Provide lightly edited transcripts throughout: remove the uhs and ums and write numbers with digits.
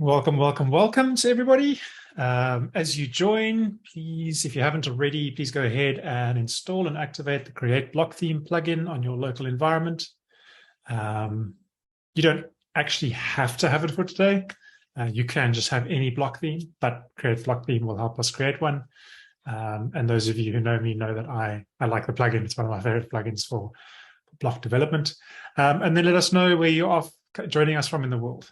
Welcome to everybody. As you join, please, if you haven't already, please go ahead and install and activate the Create Block Theme plugin on your local environment. You don't actually have to have it for today. You can just have any block theme, but Create Block Theme will help us create one. And those of you who know me know that I like the plugin. It's one of my favorite plugins for block development. And then let us know where you are joining us from in the world.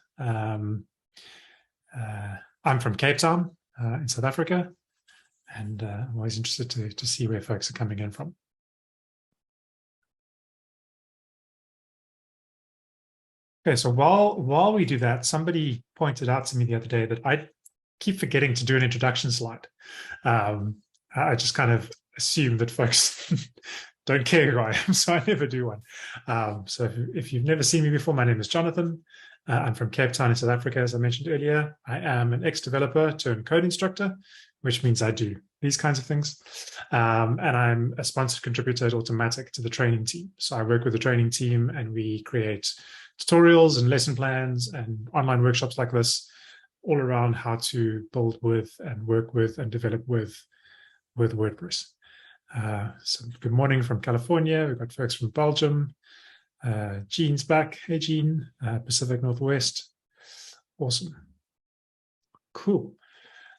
I'm from Cape Town in South Africa, and I'm always interested to see where folks are coming in from. Okay, so while we do that, somebody pointed out to me the other day that I keep forgetting to do an introduction slide. I just kind of assume that folks don't care who I am, so I never do one. So if you've never seen me before, my name is Jonathan. I'm from Cape Town in South Africa, as I mentioned earlier. I am an ex-developer turned code instructor, which means I do these kinds of things. And I'm a sponsored contributor at Automatic to the training team. So I work with the training team and we create tutorials and lesson plans and online workshops like this all around how to build with and work with and develop with WordPress. So good morning from California. We've got folks from Belgium. Jean's back. Hey, Jean. Pacific Northwest. Awesome. Cool.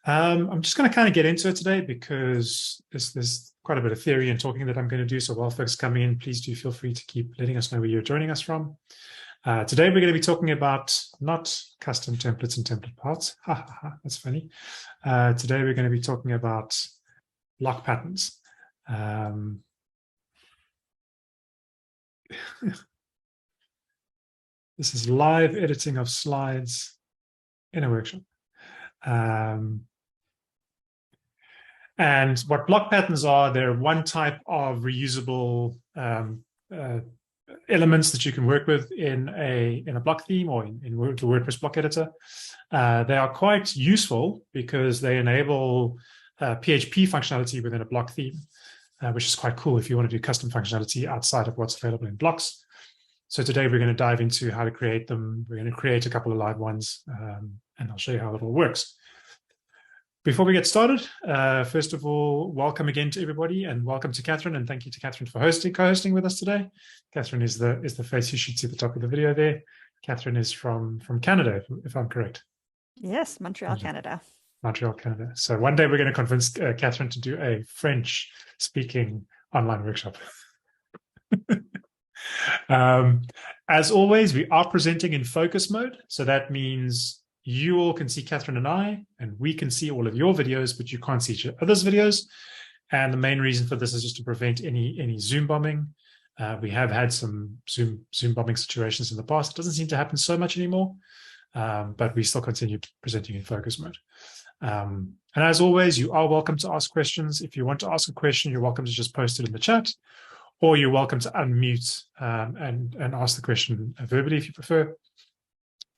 I'm just going to kind of get into it today because there's quite a bit of theory and talking that I'm going to do. So while folks come in, please do feel free to keep letting us know where you're joining us from. Today, we're going to be talking about not custom templates and template parts. Ha, ha, ha, that's funny. Today, we're going to be talking about block patterns. This is live editing of slides in a workshop. And what block patterns are, they're one type of reusable elements that you can work with in a block theme or in the WordPress block editor. They are quite useful because they enable PHP functionality within a block theme, which is quite cool if you want to do custom functionality outside of what's available in blocks. So today we're going to dive into how to create them. We're going to create a couple of live ones, and I'll show you how it all works. Before we get started, first of all, welcome again to everybody, and welcome to Catherine, and thank you to Catherine for co-hosting with us today. Catherine is the face you should see at the top of the video there. Catherine is from Canada, if I'm correct. Yes, Montreal, Canada. Montreal, Canada. So one day we're going to convince Catherine to do a French-speaking online workshop. As always, we are presenting in focus mode. So that means you all can see Catherine and I, and we can see all of your videos, but you can't see each other's videos. And the main reason for this is just to prevent any Zoom bombing. We have had some Zoom bombing situations in the past. It doesn't seem to happen so much anymore, but we still continue presenting in focus mode. And as always, you are welcome to ask questions. If you want to ask a question, you're welcome to just post it in the chat, or you're welcome to unmute and ask the question verbally if you prefer.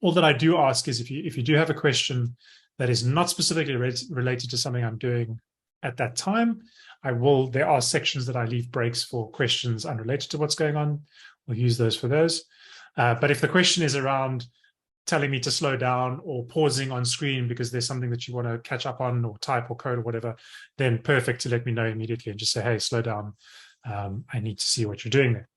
All that I do ask is if you do have a question that is not specifically related to something I'm doing at that time, there are sections that I leave breaks for questions unrelated to what's going on. We'll use those for those. But if the question is around telling me to slow down or pausing on screen because there's something that you want to catch up on or type or code or whatever, then perfect to let me know immediately and just say, hey, slow down. I need to see what you're doing there.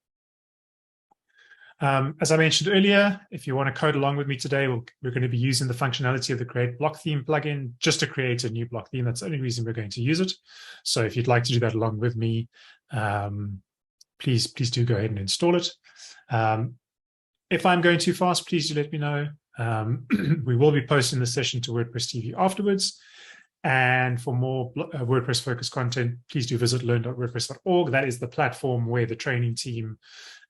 As I mentioned earlier, if you want to code along with me today, we're going to be using the functionality of the Create Block Theme plugin just to create a new block theme. That's the only reason we're going to use it. So if you'd like to do that along with me, please do go ahead and install it. If I'm going too fast, please do let me know. We will be posting the session to WordPress TV afterwards. And for more WordPress-focused content, please do visit learn.wordpress.org. That is the platform where the training team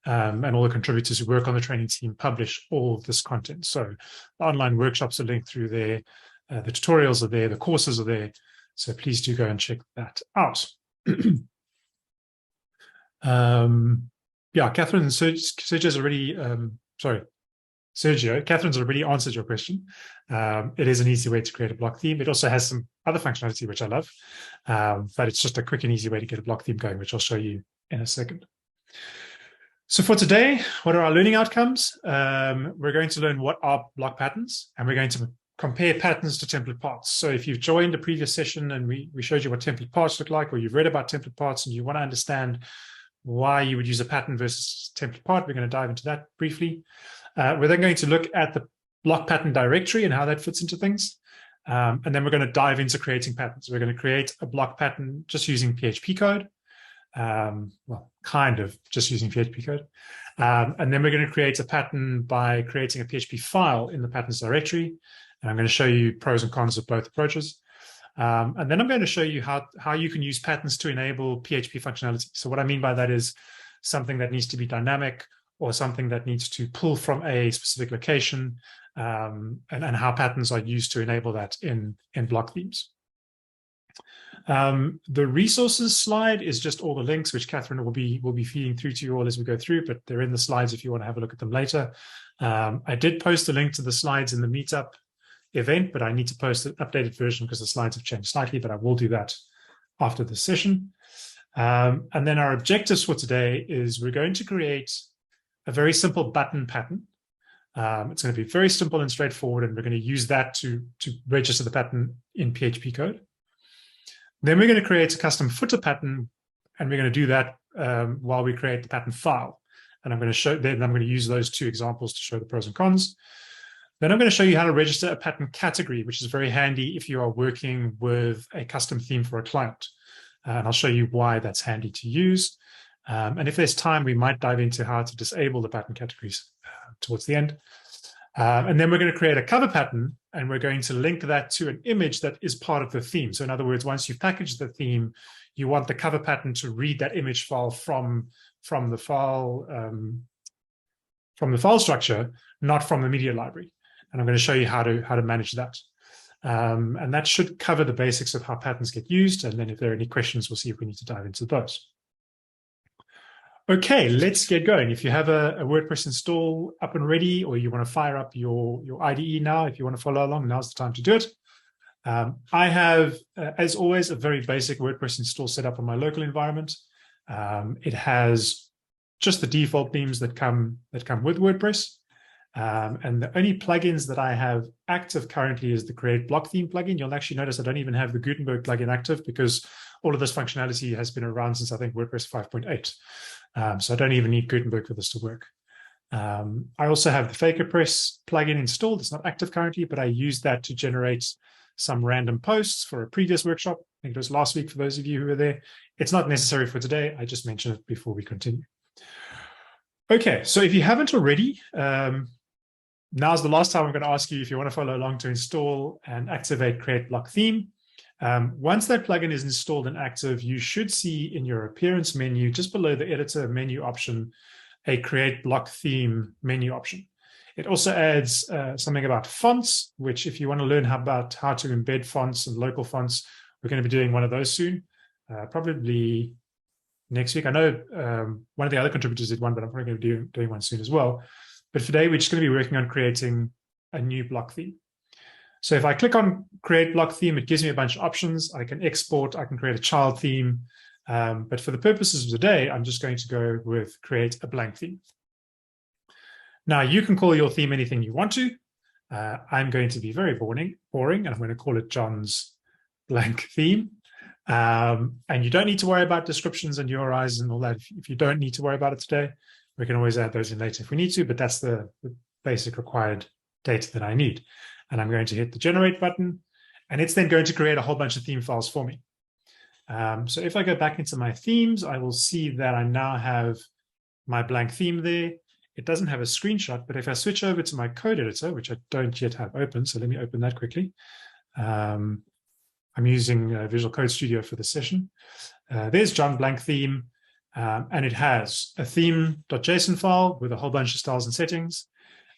and all the contributors who work on the training team publish all of this content. So the online workshops are linked through there. The tutorials are there. The courses are there. So please do go and check that out. Yeah, Catherine and Sergio's already, Sergio, Catherine's already answered your question. It is an easy way to create a block theme. It also has some other functionality, which I love, but it's just a quick and easy way to get a block theme going, which I'll show you in a second. So for today, what are our learning outcomes? We're going to learn what are block patterns, and we're going to compare patterns to template parts. So if you've joined a previous session and we showed you what template parts look like, or you've read about template parts and you want to understand why you would use a pattern versus template part, we're going to dive into that briefly. We're then going to look at the block pattern directory and how that fits into things. And then we're going to dive into creating patterns. We're going to create a block pattern just using PHP code. Well, kind of just using PHP code. And then we're going to create a pattern by creating a PHP file in the patterns directory. And I'm going to show you pros and cons of both approaches. And then I'm going to show you how you can use patterns to enable PHP functionality. So what I mean by that is something that needs to be dynamic or something that needs to pull from a specific location, and how patterns are used to enable that in block themes. The resources slide is just all the links, which Catherine will be feeding through to you all as we go through, but they're in the slides if you want to have a look at them later. I did post a link to the slides in the meetup event, but I need to post an updated version because the slides have changed slightly, but I will do that after the session. And then our objectives for today is we're going to create a very simple button pattern. It's going to be very simple and straightforward, and we're going to use that to register the pattern in PHP code. Then we're going to create a custom footer pattern, and we're going to do that while we create the pattern file. And I'm going to use those two examples to show the pros and cons. Then I'm going to show you how to register a pattern category, which is very handy if you are working with a custom theme for a client. And I'll show you why that's handy to use. And if there's time, we might dive into how to disable the pattern categories towards the end. And then we're going to create a cover pattern, and we're going to link that to an image that is part of the theme. So in other words, once you've packaged the theme, you want the cover pattern to read that image file from the file structure, not from the media library. And I'm going to show you how to manage that. And that should cover the basics of how patterns get used. And then if there are any questions, we'll see if we need to dive into those. Okay, let's get going. If you have a WordPress install up and ready, or you want to fire up your IDE now, if you want to follow along, now's the time to do it. I have, as always, a very basic WordPress install set up on my local environment. It has just the default themes that come with WordPress. And the only plugins that I have active currently is the Create Block Theme plugin. You'll actually notice I don't even have the Gutenberg plugin active because all of this functionality has been around since I think WordPress 5.8. So I don't even need Gutenberg for this to work. I also have the FakerPress plugin installed. It's not active currently, but I use that to generate some random posts for a previous workshop. I think it was last week for those of you who were there. It's not necessary for today. I just mentioned it before we continue. Okay, so if you haven't already, now's the last time I'm going to ask you if you want to follow along to install and activate Create Block Theme. Once that plugin is installed and active, you should see in your appearance menu, just below the editor menu option, a Create Block Theme menu option. It also adds something about fonts, which if you want to learn about how to embed fonts and local fonts, we're going to be doing one of those soon, probably next week. I know one of the other contributors did one, but I'm probably going to be doing one soon as well. But today, we're just going to be working on creating a new block theme. So if I click on Create Block Theme, it gives me a bunch of options. I can export, I can create a child theme. But for the purposes of today, I'm just going to go with Create a Blank Theme. Now, you can call your theme anything you want to. I'm going to be very boring, and I'm going to call it John's Blank Theme. And you don't need to worry about descriptions and URIs and all that. If you don't need to worry about it today, we can always add those in later if we need to, but that's the basic required data that I need. And I'm going to hit the Generate button, and it's then going to create a whole bunch of theme files for me. So if I go back into my themes, I will see that I now have my blank theme there. It doesn't have a screenshot, but if I switch over to my code editor, which I don't yet have open, so let me open that quickly. I'm using Visual Code Studio for the session. There's John Blank Theme, and it has a theme.json file with a whole bunch of styles and settings.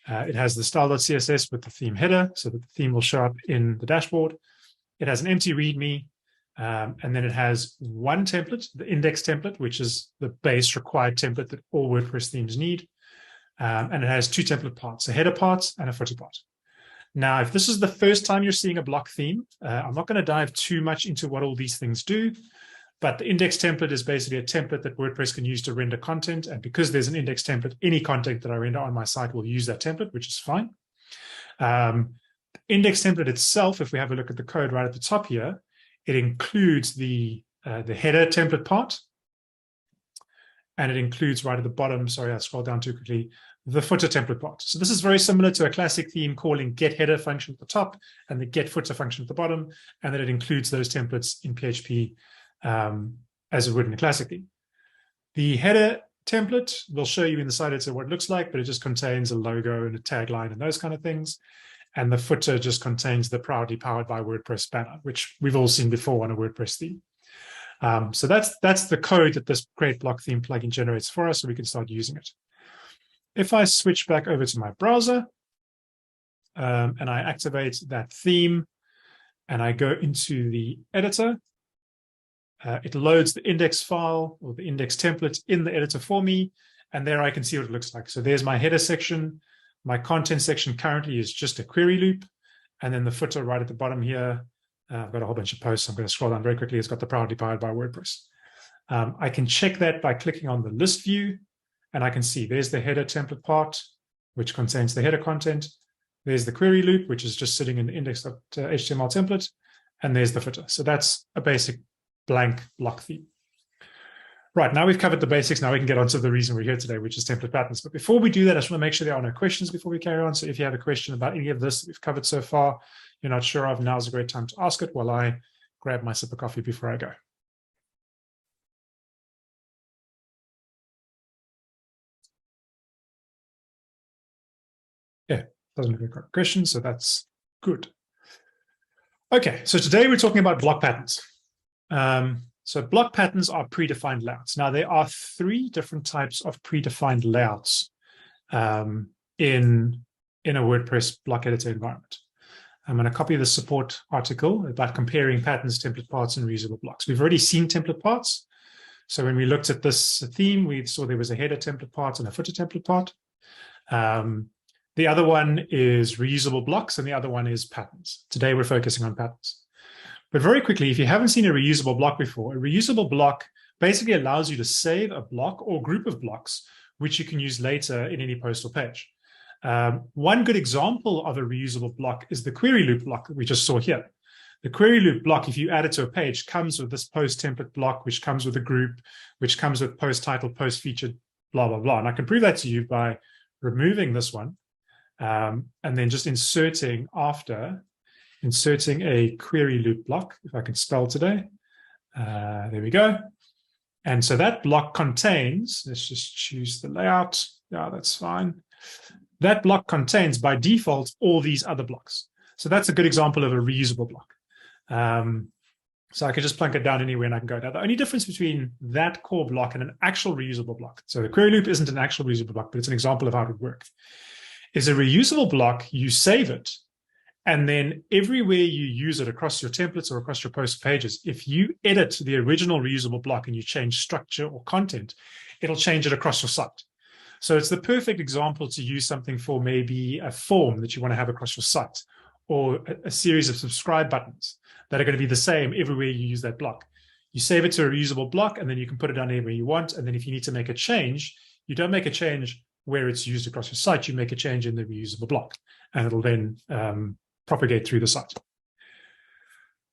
It has the style.css with the theme header, so that the theme will show up in the dashboard. It has an empty README, and then it has one template, the index template, which is the base required template that all WordPress themes need. And it has two template parts, a header part and a footer part. Now, if this is the first time you're seeing a block theme, I'm not going to dive too much into what all these things do, but the index template is basically a template that WordPress can use to render content. And because there's an index template, any content that I render on my site will use that template, which is fine. Index template itself, if we have a look at the code right at the top here, it includes the header template part, and it includes right at the bottom, sorry, I scrolled down too quickly, the footer template part. So this is very similar to a classic theme calling get header function at the top and the get footer function at the bottom, and that it includes those templates in PHP as it would in a classic theme. The header template will show you in the side editor what it looks like, but it just contains a logo and a tagline and those kind of things. And the footer just contains the proudly powered by WordPress banner, which we've all seen before on a WordPress theme. So that's the code that this Create Block Theme plugin generates for us, so we can start using it. If I switch back over to my browser and I activate that theme and I go into the editor, it loads the index file or the index template in the editor for me, and there I can see what it looks like. So there's my header section. My content section currently is just a query loop, and then the footer right at the bottom here, I've got a whole bunch of posts. I'm going to scroll down very quickly. It's got the proudly powered by WordPress. I can check that by clicking on the list view, and I can see there's the header template part, which contains the header content. There's the query loop, which is just sitting in the index.html template, and there's the footer. So that's a basic blank block theme. Right, now we've covered the basics. Now we can get on to the reason we're here today, which is template patterns. But before we do that, I just want to make sure there are no questions before we carry on. So if you have a question about any of this that we've covered so far, you're not sure of, now's a great time to ask it while I grab my sip of coffee before I go. Yeah, doesn't look like a question, so that's good. Okay, so today we're talking about block patterns. So block patterns are predefined layouts. Now, there are 3 different types of predefined layouts in a WordPress block editor environment. I'm going to copy the support article about comparing patterns, template parts, and reusable blocks. We've already seen template parts. So when we looked at this theme, we saw there was a header template part and a footer template part. The other one is reusable blocks, and the other one is patterns. Today, we're focusing on patterns. But very quickly, if you haven't seen a reusable block before, a reusable block basically allows you to save a block or group of blocks, which you can use later in any post or page. One good example of a reusable block is the query loop block that we just saw here. The query loop block, if you add it to a page, comes with this post template block, which comes with a group, which comes with post title, post featured, blah, blah, blah. And I can prove that to you by removing this one and then just inserting a query loop block, if I can spell today. There we go. And so that block contains, let's just choose the layout. Yeah, that's fine. That block contains, by default, all these other blocks. So that's a good example of a reusable block. So I can just plunk it down anywhere and I can go. Now, the only difference between that core block and an actual reusable block, so the query loop isn't an actual reusable block, but it's an example of how it would work, is a reusable block, you save it, and then everywhere you use it across your templates or across your post pages, if you edit the original reusable block and you change structure or content, it'll change it across your site. So it's the perfect example to use something for maybe a form that you want to have across your site, or a series of subscribe buttons that are going to be the same everywhere you use that block. You save it to a reusable block, and then you can put it down anywhere you want. And then if you need to make a change, you don't make a change where it's used across your site, you make a change in the reusable block, and it'll then propagate through the site.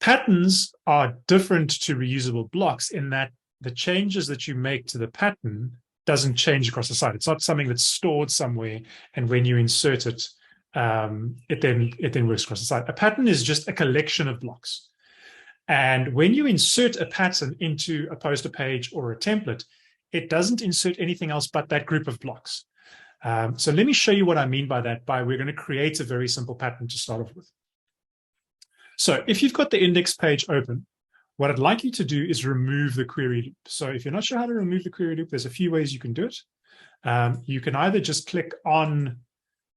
Patterns are different to reusable blocks in that the changes that you make to the pattern doesn't change across the site. It's not something that's stored somewhere, and when you insert it, it then works across the site. A pattern is just a collection of blocks. And when you insert a pattern into a poster page or a template, it doesn't insert anything else but that group of blocks. So let me show you what I mean by that. We're going to create a very simple pattern to start off with. So if you've got the index page open, what I'd like you to do is remove the query loop. So if you're not sure how to remove the query loop, there's a few ways you can do it. You can either just click on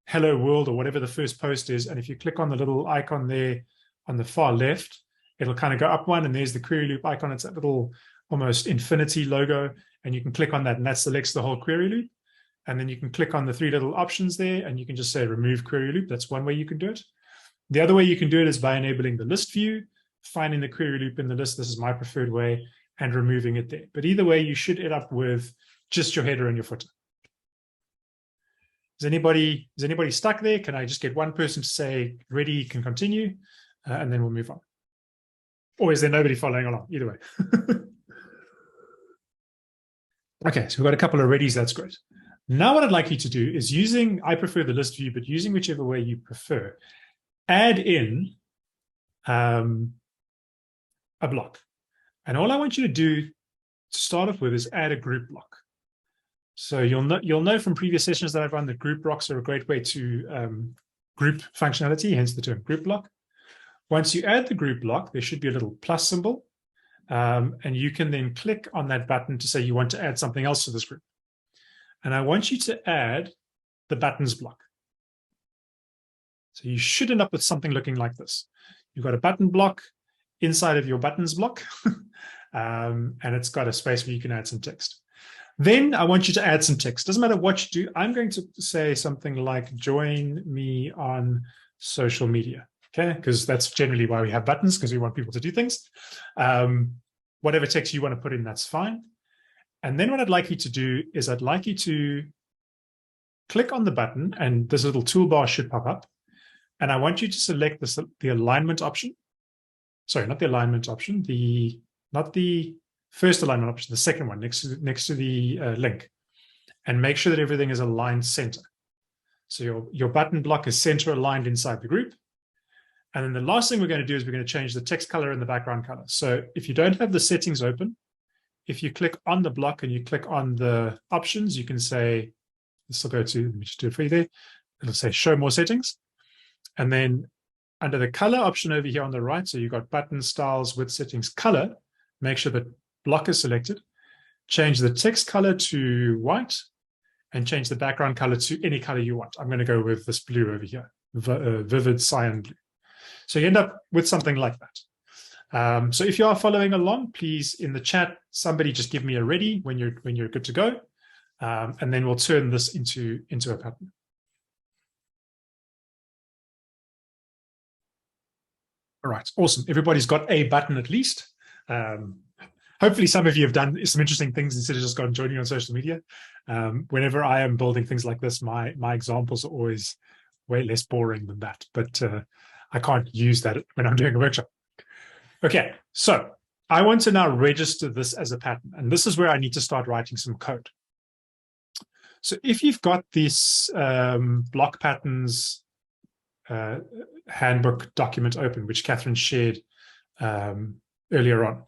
Hello World or whatever the first post is. And if you click on the little icon there on the far left, it'll kind of go up one, and there's the query loop icon. It's that little almost infinity logo, and you can click on that, and that selects the whole query loop. And then you can click on the 3 little options there, and you can just say remove query loop. That's one way you can do it. The other way you can do it is by enabling the list view, finding the query loop in the list. This is my preferred way, and removing it there. But either way, you should end up with just your header and your footer. Is anybody stuck there? Can I just get one person to say ready, can continue, and then we'll move on? Or is there nobody following along? Either way. Okay, so we've got a couple of readies. That's great. Now what I'd like you to do is I prefer the list view, but using whichever way you prefer, add in a block. And all I want you to do to start off with is add a group block. So you'll know from previous sessions that I've run that group blocks are a great way to group functionality, hence the term group block. Once you add the group block, there should be a little plus symbol. And you can then click on that button to say you want to add something else to this group. And I want you to add the buttons block. So you should end up with something looking like this. You've got a button block inside of your buttons block, and it's got a space where you can add some text. Then I want you to add some text. Doesn't matter what you do. I'm going to say something like, join me on social media. Okay, because that's generally why we have buttons, because we want people to do things. Whatever text you want to put in, that's fine. And then what I'd like you to do is I'd like you to click on the button, and this little toolbar should pop up. And I want you to select the alignment option. Sorry, not the alignment option, not the first alignment option, the second one next to the link. And make sure that everything is aligned center. So your button block is center aligned inside the group. And then the last thing we're going to do is we're going to change the text color and the background color. So if you don't have the settings open, if you click on the block and you click on the options, you can say, this will go to, let me just do it for you there. It'll say show more settings. And then under the color option over here on the right, so you've got button styles with settings color, make sure that block is selected, change the text color to white, and change the background color to any color you want. I'm going to go with this blue over here, vivid cyan blue. So you end up with something like that. So if you are following along, please in the chat, somebody just give me a ready when you're good to go, and then we'll turn this into a pattern. All right, awesome. Everybody's got a button at least. Hopefully some of you have done some interesting things instead of just going joining on social media. Whenever I am building things like this, my examples are always way less boring than that, but I can't use that when I'm doing a workshop. Okay, so I want to now register this as a pattern, and this is where I need to start writing some code. So if you've got this block patterns handbook document open, which Catherine shared earlier on.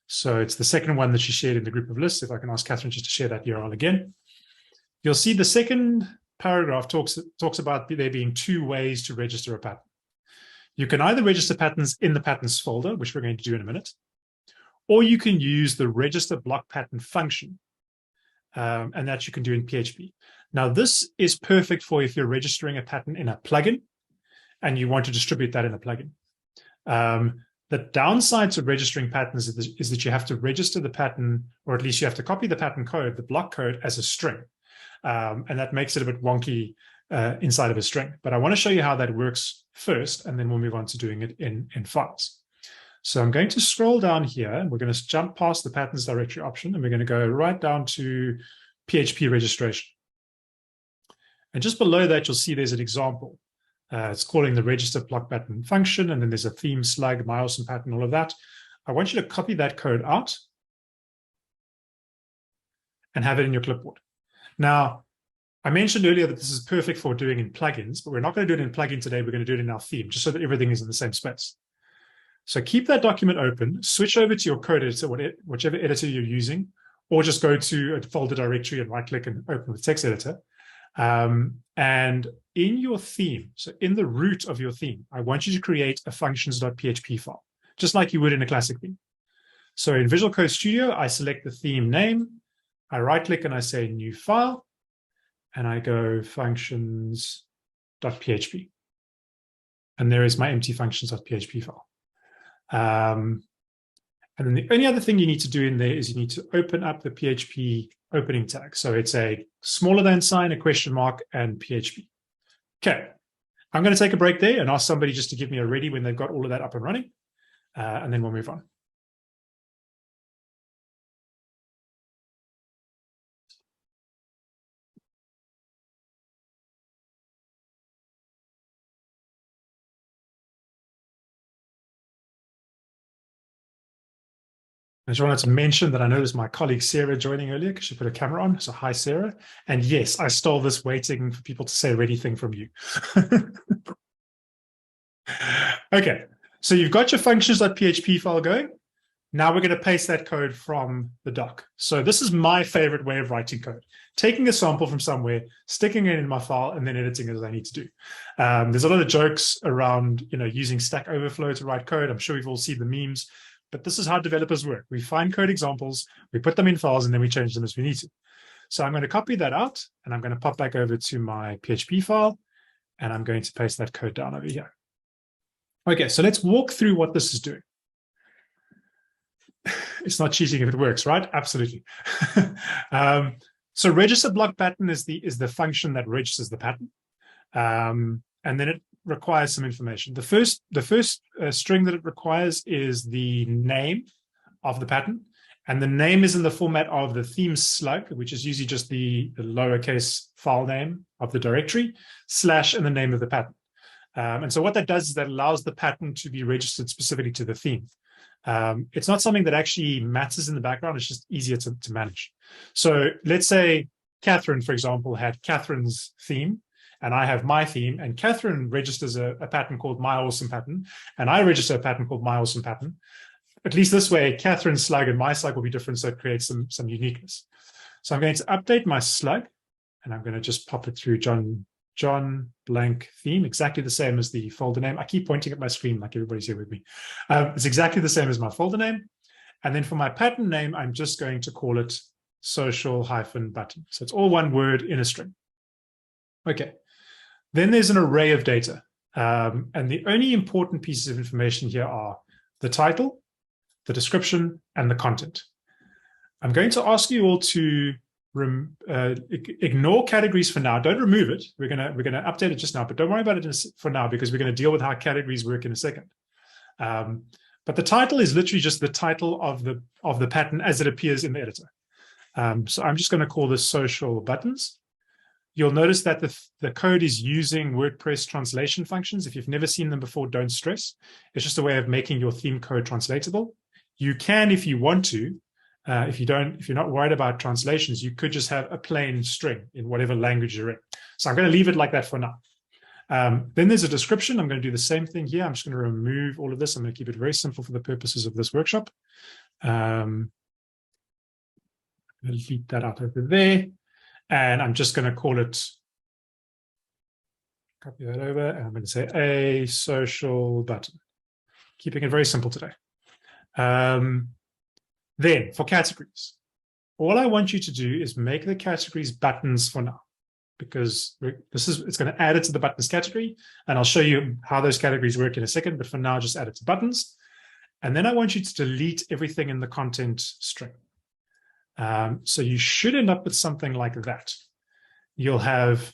So it's the second one that she shared in the group of lists. If I can ask Catherine just to share that URL again. You'll see the second paragraph talks about there being two ways to register a pattern. You can either register patterns in the patterns folder, which we're going to do in a minute, or you can use the register block pattern function, and that you can do in PHP. Now, this is perfect for if you're registering a pattern in a plugin and you want to distribute that in a plugin. The downside to registering patterns is that you have to register the pattern, or at least you have to copy the pattern code, the block code, as a string. And that makes it a bit wonky inside of a string. But I want to show you how that works first, and then we'll move on to doing it in files. So I'm going to scroll down here, and we're going to jump past the patterns directory option, and we're going to go right down to PHP registration. And just below that, you'll see there's an example. It's calling the register block pattern function, and then there's a theme slug, my awesome pattern, all of that. I want you to copy that code out and have it in your clipboard. Now, I mentioned earlier that this is perfect for doing in plugins, but we're not going to do it in plugin today. We're going to do it in our theme, just so that everything is in the same space. So keep that document open, switch over to your code editor, whichever editor you're using, or just go to a folder directory and right-click and open with text editor. And in your theme, so in the root of your theme, I want you to create a functions.php file, just like you would in a classic theme. So in Visual Code Studio, I select the theme name, I right-click and I say new file, and I go functions.php. And there is my empty functions.php file. And then the only other thing you need to do in there is you need to open up the PHP opening tag. So it's a smaller than sign, a question mark, and PHP. Okay, I'm going to take a break there and ask somebody just to give me a ready when they've got all of that up and running, and then we'll move on. I just wanted to mention that I noticed my colleague Sarah joining earlier because she put her camera on. So hi, Sarah. And yes, I stole this waiting for people to say ready thing from you. Okay, so you've got your functions.php file going. Now we're going to paste that code from the doc. So this is my favorite way of writing code. Taking a sample from somewhere, sticking it in my file, and then editing it as I need to do. There's a lot of jokes around, using Stack Overflow to write code. I'm sure we've all seen the memes, but this is how developers work. We find code examples, we put them in files, and then we change them as we need to. So I'm going to copy that out, and I'm going to pop back over to my PHP file, and I'm going to paste that code down over here. Okay, so let's walk through what this is doing. It's not cheating if it works, right? Absolutely. So register block pattern is the function that registers the pattern, and then it requires some information. The first string that it requires is the name of the pattern, and the name is in the format of the theme slug, which is usually just the lowercase file name of the directory, / and the name of the pattern. And so what that does is that allows the pattern to be registered specifically to the theme. It's not something that actually matters in the background. It's just easier to manage. So let's say Catherine, for example, had Catherine's theme, and I have my theme, and Catherine registers a pattern called my awesome pattern, and I register a pattern called my awesome pattern. At least this way, Catherine's slug and my slug will be different, so it creates some uniqueness. So I'm going to update my slug, and I'm going to just pop it through John blank theme, exactly the same as the folder name. I keep pointing at my screen like everybody's here with me. It's exactly the same as my folder name. And then for my pattern name, I'm just going to call it social-button. So it's all one word in a string. Okay. Then there's an array of data. And the only important pieces of information here are the title, the description, and the content. I'm going to ask you all to ignore categories for now. Don't remove it. We're gonna update it just now, but don't worry about it for now because we're going to deal with how categories work in a second. But the title is literally just the title of the pattern as it appears in the editor. So I'm just going to call this social buttons. You'll notice that the code is using WordPress translation functions. If you've never seen them before, don't stress. It's just a way of making your theme code translatable. You can, if you want to. If you're not worried about translations, you could just have a plain string in whatever language you're in. So I'm going to leave it like that for now. Then there's a description. I'm going to do the same thing here. I'm just going to remove all of this. I'm going to keep it very simple for the purposes of this workshop. I'll delete that out over there. And I'm just going to call it, copy that over, and I'm going to say a social button. Keeping it very simple today. Then for categories, all I want you to do is make the categories buttons for now, because it's going to add it to the buttons category, and I'll show you how those categories work in a second, but for now, just add it to buttons. And then I want you to delete everything in the content string. So you should end up with something like that. You'll have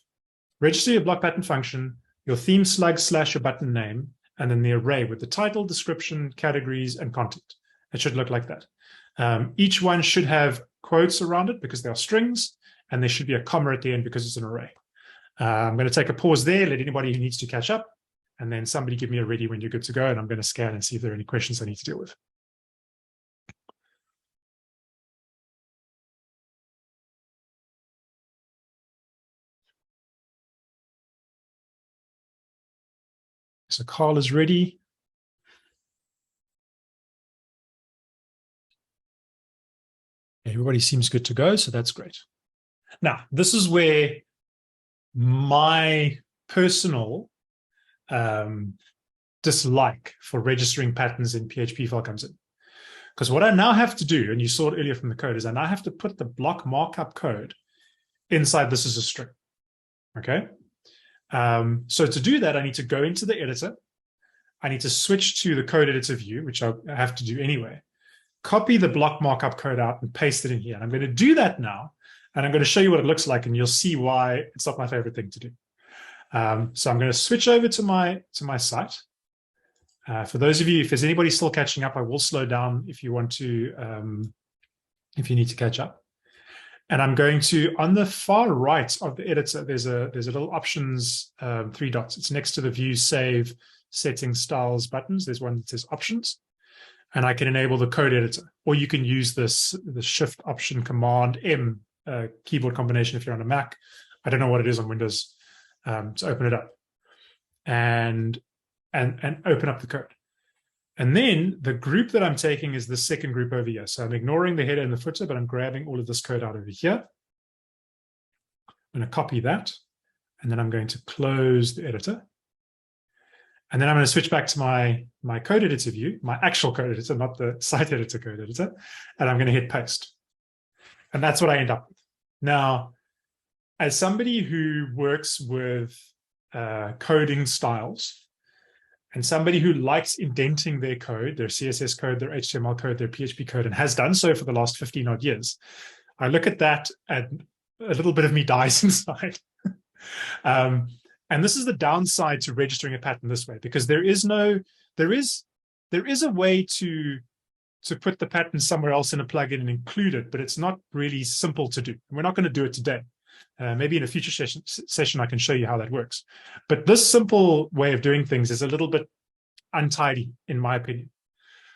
register your block pattern function, your theme slug / your button name, and then the array with the title, description, categories, and content. It should look like that. Each one should have quotes around it because they are strings, and there should be a comma at the end because it's an array. I'm going to take a pause there, let anybody who needs to catch up, and then somebody give me a ready when you're good to go, and I'm going to scan and see if there are any questions I need to deal with. So Carl is ready. Everybody seems good to go, so that's great. Now, this is where my personal dislike for registering patterns in PHP file comes in. Because what I now have to do, and you saw it earlier from the code, is I now have to put the block markup code inside this as a string. Okay? So to do that, I need to go into the editor. I need to switch to the code editor view, which I have to do anyway. Copy the block markup code out and paste it in here. And I'm going to do that now, and I'm going to show you what it looks like, and you'll see why it's not my favorite thing to do. So I'm going to switch over to my site. For those of you, if there's anybody still catching up, I will slow down if you want to, if you need to catch up. And I'm going to, on the far right of the editor, there's a little options 3 dots. It's next to the view, save, settings, styles buttons. There's one that says options. and I can enable the code editor, or you can use the Shift Option Command M keyboard combination if you're on a Mac. I don't know what it is on Windows. To open it up and open up the code. And then the group that I'm taking is the second group over here. So I'm ignoring the header and the footer, but I'm grabbing all of this code out over here. I'm going to copy that, and then I'm going to close the editor. And then I'm going to switch back to my code editor view, my actual code editor, not the site editor code editor, and I'm going to hit paste. And that's what I end up with. Now, as somebody who works with coding styles, and somebody who likes indenting their code, their CSS code, their HTML code, their PHP code, and has done so for the last 15 odd years, I look at that and a little bit of me dies inside. And this is the downside to registering a pattern this way, because there is a way to put the pattern somewhere else in a plugin and include it, but it's not really simple to do. We're not going to do it today. Maybe in a future session, I can show you how that works. But this simple way of doing things is a little bit untidy, in my opinion.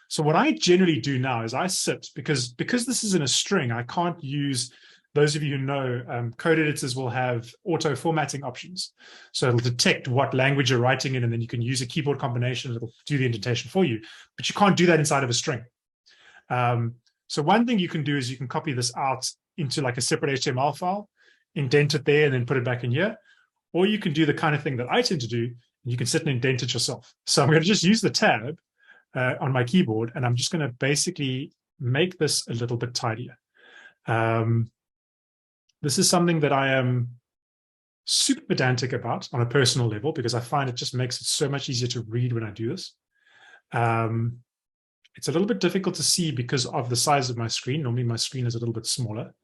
So what I generally do now is I sit, because this is in a string, I can't use, those of you who know, code editors will have auto formatting options. So it'll detect what language you're writing in, and then you can use a keyboard combination, it'll do the indentation for you. But you can't do that inside of a string. So one thing you can do is you can copy this out into like a separate HTML file, indent it there, and then put it back in here. Or you can do the kind of thing that I tend to do, and you can sit and indent it yourself. So I'm going to just use the tab on my keyboard, and I'm just going to basically make this a little bit tidier. This is something that I am super pedantic about on a personal level, because I find it just makes it so much easier to read when I do this. It's a little bit difficult to see because of the size of my screen. Normally my screen is a little bit smaller.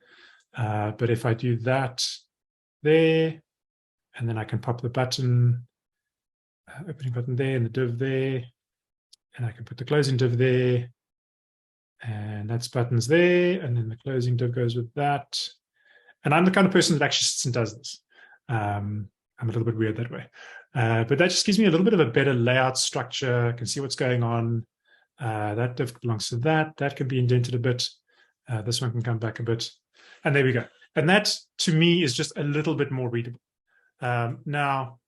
But if I do that there, and then I can pop the button, opening button there, and the div there, and I can put the closing div there, and that's buttons there, and then the closing div goes with that. And I'm the kind of person that actually sits and does this. I'm a little bit weird that way. But that just gives me a little bit of a better layout structure. I can see what's going on. That div belongs to that. That can be indented a bit. This one can come back a bit. And there we go. And that, to me, is just a little bit more readable. Now,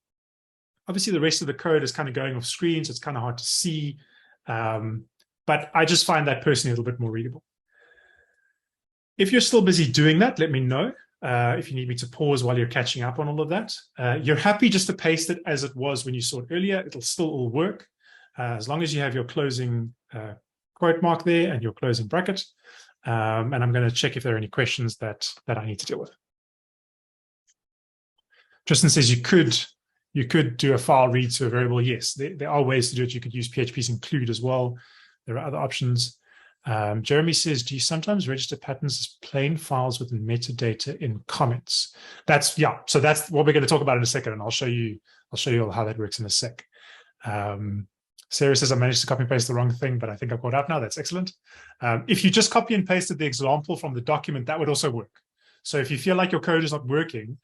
obviously, the rest of the code is kind of going off screen, so it's kind of hard to see. But I just find that personally a little bit more readable. If you're still busy doing that, let me know. If you need me to pause while you're catching up on all of that. You're happy just to paste it as it was when you saw it earlier. It'll still all work, as long as you have your closing quote mark there and your closing bracket. And I'm going to check if there are any questions that I need to deal with. Tristan says you could do a file read to a variable. Yes, there are ways to do it. You could use PHP's include as well. There are other options. Jeremy says, do you sometimes register patterns as plain files with metadata in comments? So that's what we're going to talk about in a second, and I'll show you all how that works in a sec. Sarah says, I managed to copy and paste the wrong thing, but I think I've caught up now. That's excellent. If you just copy and pasted the example from the document, that would also work. So if you feel like your code is not working,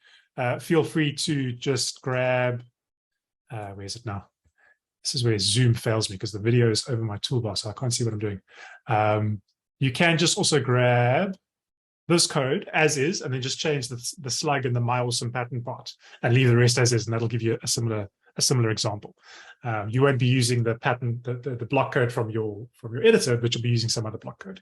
feel free to just grab, where is it now? This is where Zoom fails me because the video is over my toolbar, so I can't see what I'm doing. You can just also grab this code as is, and then just change the slug and the my awesome pattern part, and leave the rest as is, and that'll give you a similar example. You won't be using the pattern, the block code from your editor, but you'll be using some other block code.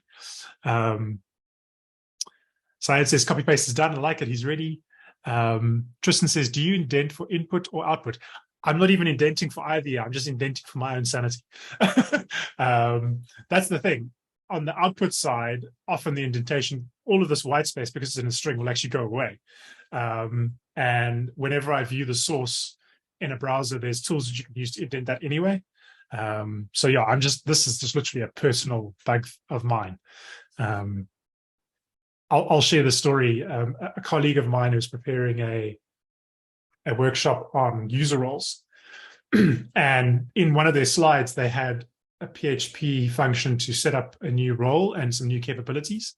Syed says copy paste is done. I like it. He's ready. Tristan says, do you indent for input or output? I'm not even indenting for either. I'm just indenting for my own sanity. That's the thing. On the output side, often the indentation, all of this white space, because it's in a string, will actually go away. And whenever I view the source in a browser, there's tools that you can use to indent that anyway. So yeah, this is just literally a personal bug of mine. I'll share the story. A colleague of mine who's preparing a workshop on user roles. And in one of their slides, they had a PHP function to set up a new role and some new capabilities.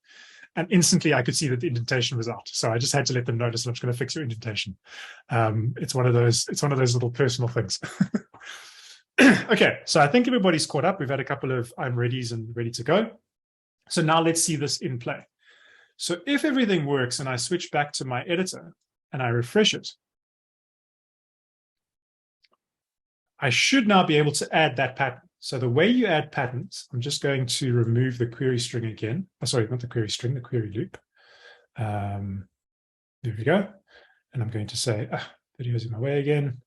And instantly I could see that the indentation was out. So I just had to let them know, listen, I'm just going to fix your indentation. It's one of those little personal things. Okay, so I think everybody's caught up. We've had a couple of I'm readies and ready to go. So now let's see this in play. So if everything works and I switch back to my editor and I refresh it, I should now be able to add that pattern. So the way you add patterns, I'm just going to remove the query string again. Oh, sorry, not the query string, the query loop. There we go. And I'm going to say, video's in my way again.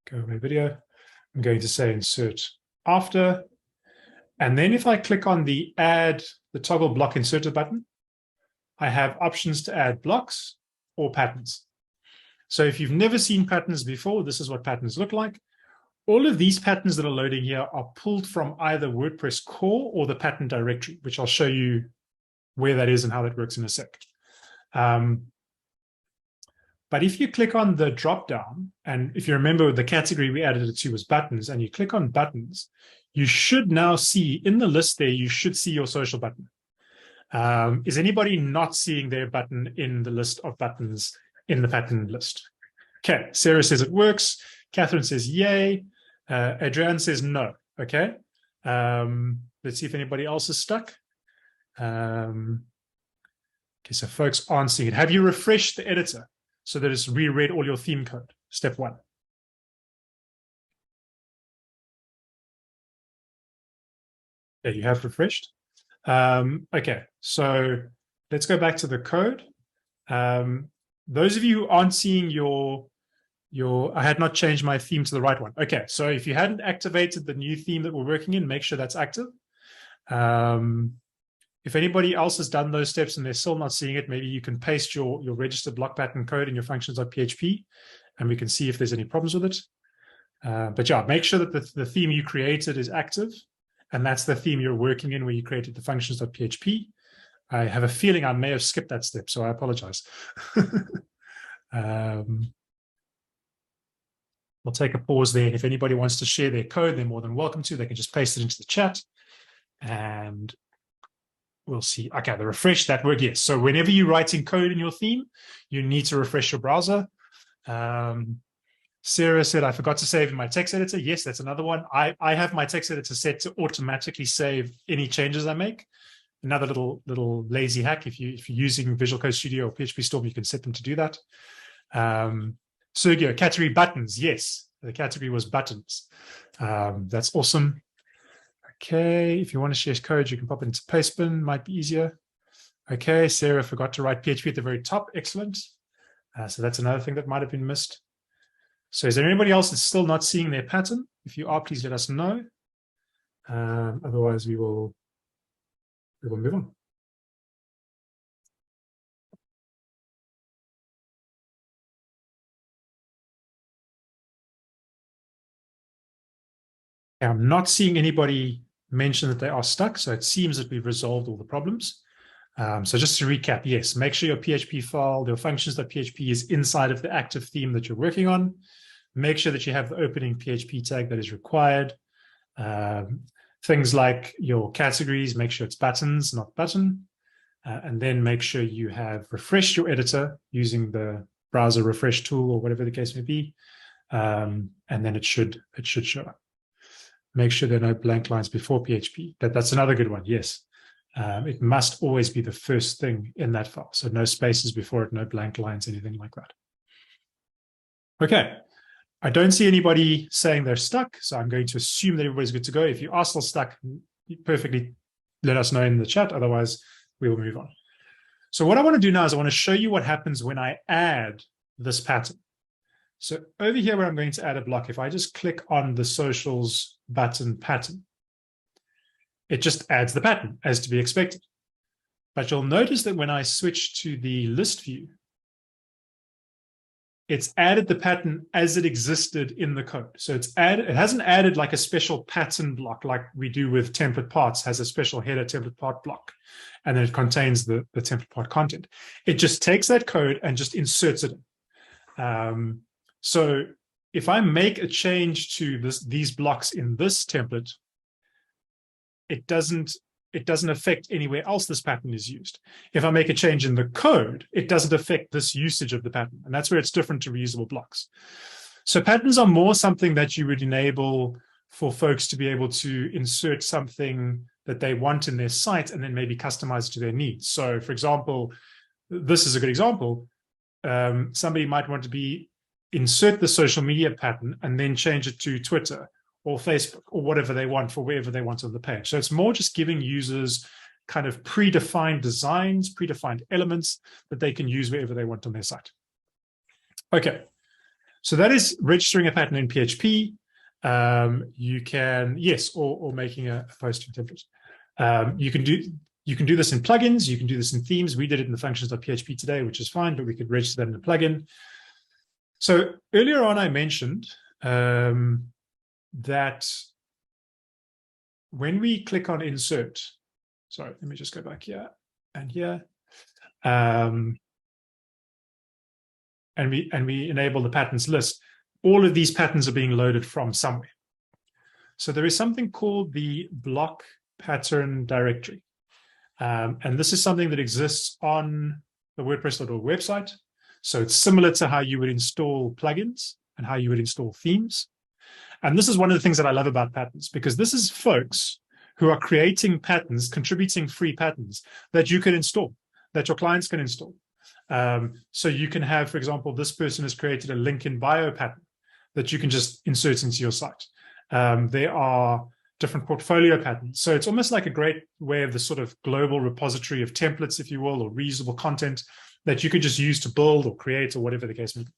Go away video. I'm going to say insert after. And then if I click on the toggle block inserted button, I have options to add blocks or patterns. So if you've never seen patterns before, this is what patterns look like. All of these patterns that are loading here are pulled from either WordPress core or the pattern directory, which I'll show you where that is and how that works in a sec. But if you click on the drop-down, and if you remember the category we added it to was buttons, and you click on buttons, you should now see in the list there, you should see your social button. Is anybody not seeing their button in the list of buttons in the pattern list? Okay, Sarah says it works. Catherine says yay. Adrienne says no. Okay. Let's see if anybody else is stuck. Okay, so folks aren't seeing it. Have you refreshed the editor so that it's reread all your theme code? Step one. Yeah, you have refreshed. Okay, so let's go back to the code. Those of you who aren't seeing I had not changed my theme to the right one. Okay, so if you hadn't activated the new theme that we're working in, make sure that's active. If anybody else has done those steps and they're still not seeing it, maybe you can paste your registered block pattern code in your functions.php, and we can see if there's any problems with it. But yeah, make sure that the theme you created is active, and that's the theme you're working in where you created the functions.php. I have a feeling I may have skipped that step, so I apologize. We'll take a pause there. And if anybody wants to share their code, they're more than welcome to. They can just paste it into the chat and we'll see. Okay, the refresh, that worked, yes. So whenever you're writing code in your theme, you need to refresh your browser. Sarah said, I forgot to save in my text editor. Yes, that's another one. I have my text editor set to automatically save any changes I make. Another little lazy hack. If you're using Visual Code Studio or PHP Storm, you can set them to do that. Sergio, category buttons. Yes, the category was buttons. That's awesome. Okay, if you want to share code, you can pop it into Pastebin. Might be easier. Okay, Sarah forgot to write PHP at the very top. Excellent. So that's another thing that might have been missed. So is there anybody else that's still not seeing their pattern? If you are, please let us know. Otherwise, we will move on. I'm not seeing anybody mention that they are stuck, so it seems that we've resolved all the problems. So just to recap, yes, make sure your PHP file, your functions.php is inside of the active theme that you're working on. Make sure that you have the opening PHP tag that is required. Things like your categories, make sure it's buttons, not button. And then make sure you have refreshed your editor using the browser refresh tool or whatever the case may be. And then it should show up. Make sure there are no blank lines before PHP. That's another good one, yes. It must always be the first thing in that file. So no spaces before it, no blank lines, anything like that. Okay, I don't see anybody saying they're stuck, so I'm going to assume that everybody's good to go. If you are still stuck, perfectly let us know in the chat. Otherwise, we will move on. So what I want to do now is I want to show you what happens when I add this pattern. So over here where I'm going to add a block, if I just click on the socials button pattern, it just adds the pattern as to be expected. But you'll notice that when I switch to the list view, it's added the pattern as it existed in the code. So it hasn't added like a special pattern block like we do with template parts, has a special header template part block, and then it contains the template part content. It just takes that code and just inserts it in. So if I make a change to these blocks in this template, it doesn't affect anywhere else this pattern is used. If I make a change in the code, it doesn't affect this usage of the pattern. And that's where it's different to reusable blocks. So patterns are more something that you would enable for folks to be able to insert something that they want in their site and then maybe customize it to their needs. So for example, this is a good example. Somebody might want to insert the social media pattern and then change it to Twitter or Facebook or whatever they want for wherever they want on the page. So it's more just giving users kind of predefined designs, predefined elements that they can use wherever they want on their site. Okay, so that is registering a pattern in PHP. You can, yes, or making a posting template. You can do this in plugins. You can do this in themes. We did it in the functions.php today, which is fine, but we could register that in a plugin. So earlier on, I mentioned that when we click on insert, sorry, let me just go back here and here, and we enable the patterns list, all of these patterns are being loaded from somewhere. So there is something called the block pattern directory. And this is something that exists on the WordPress.org website. So it's similar to how you would install plugins and how you would install themes. And this is one of the things that I love about patterns, because this is folks who are creating patterns, contributing free patterns that you can install, that your clients can install. So you can have, for example, this person has created a link in bio pattern that you can just insert into your site. There are different portfolio patterns. So it's almost like a great way of the sort of global repository of templates, if you will, or reusable content that you could just use to build or create or whatever the case may be.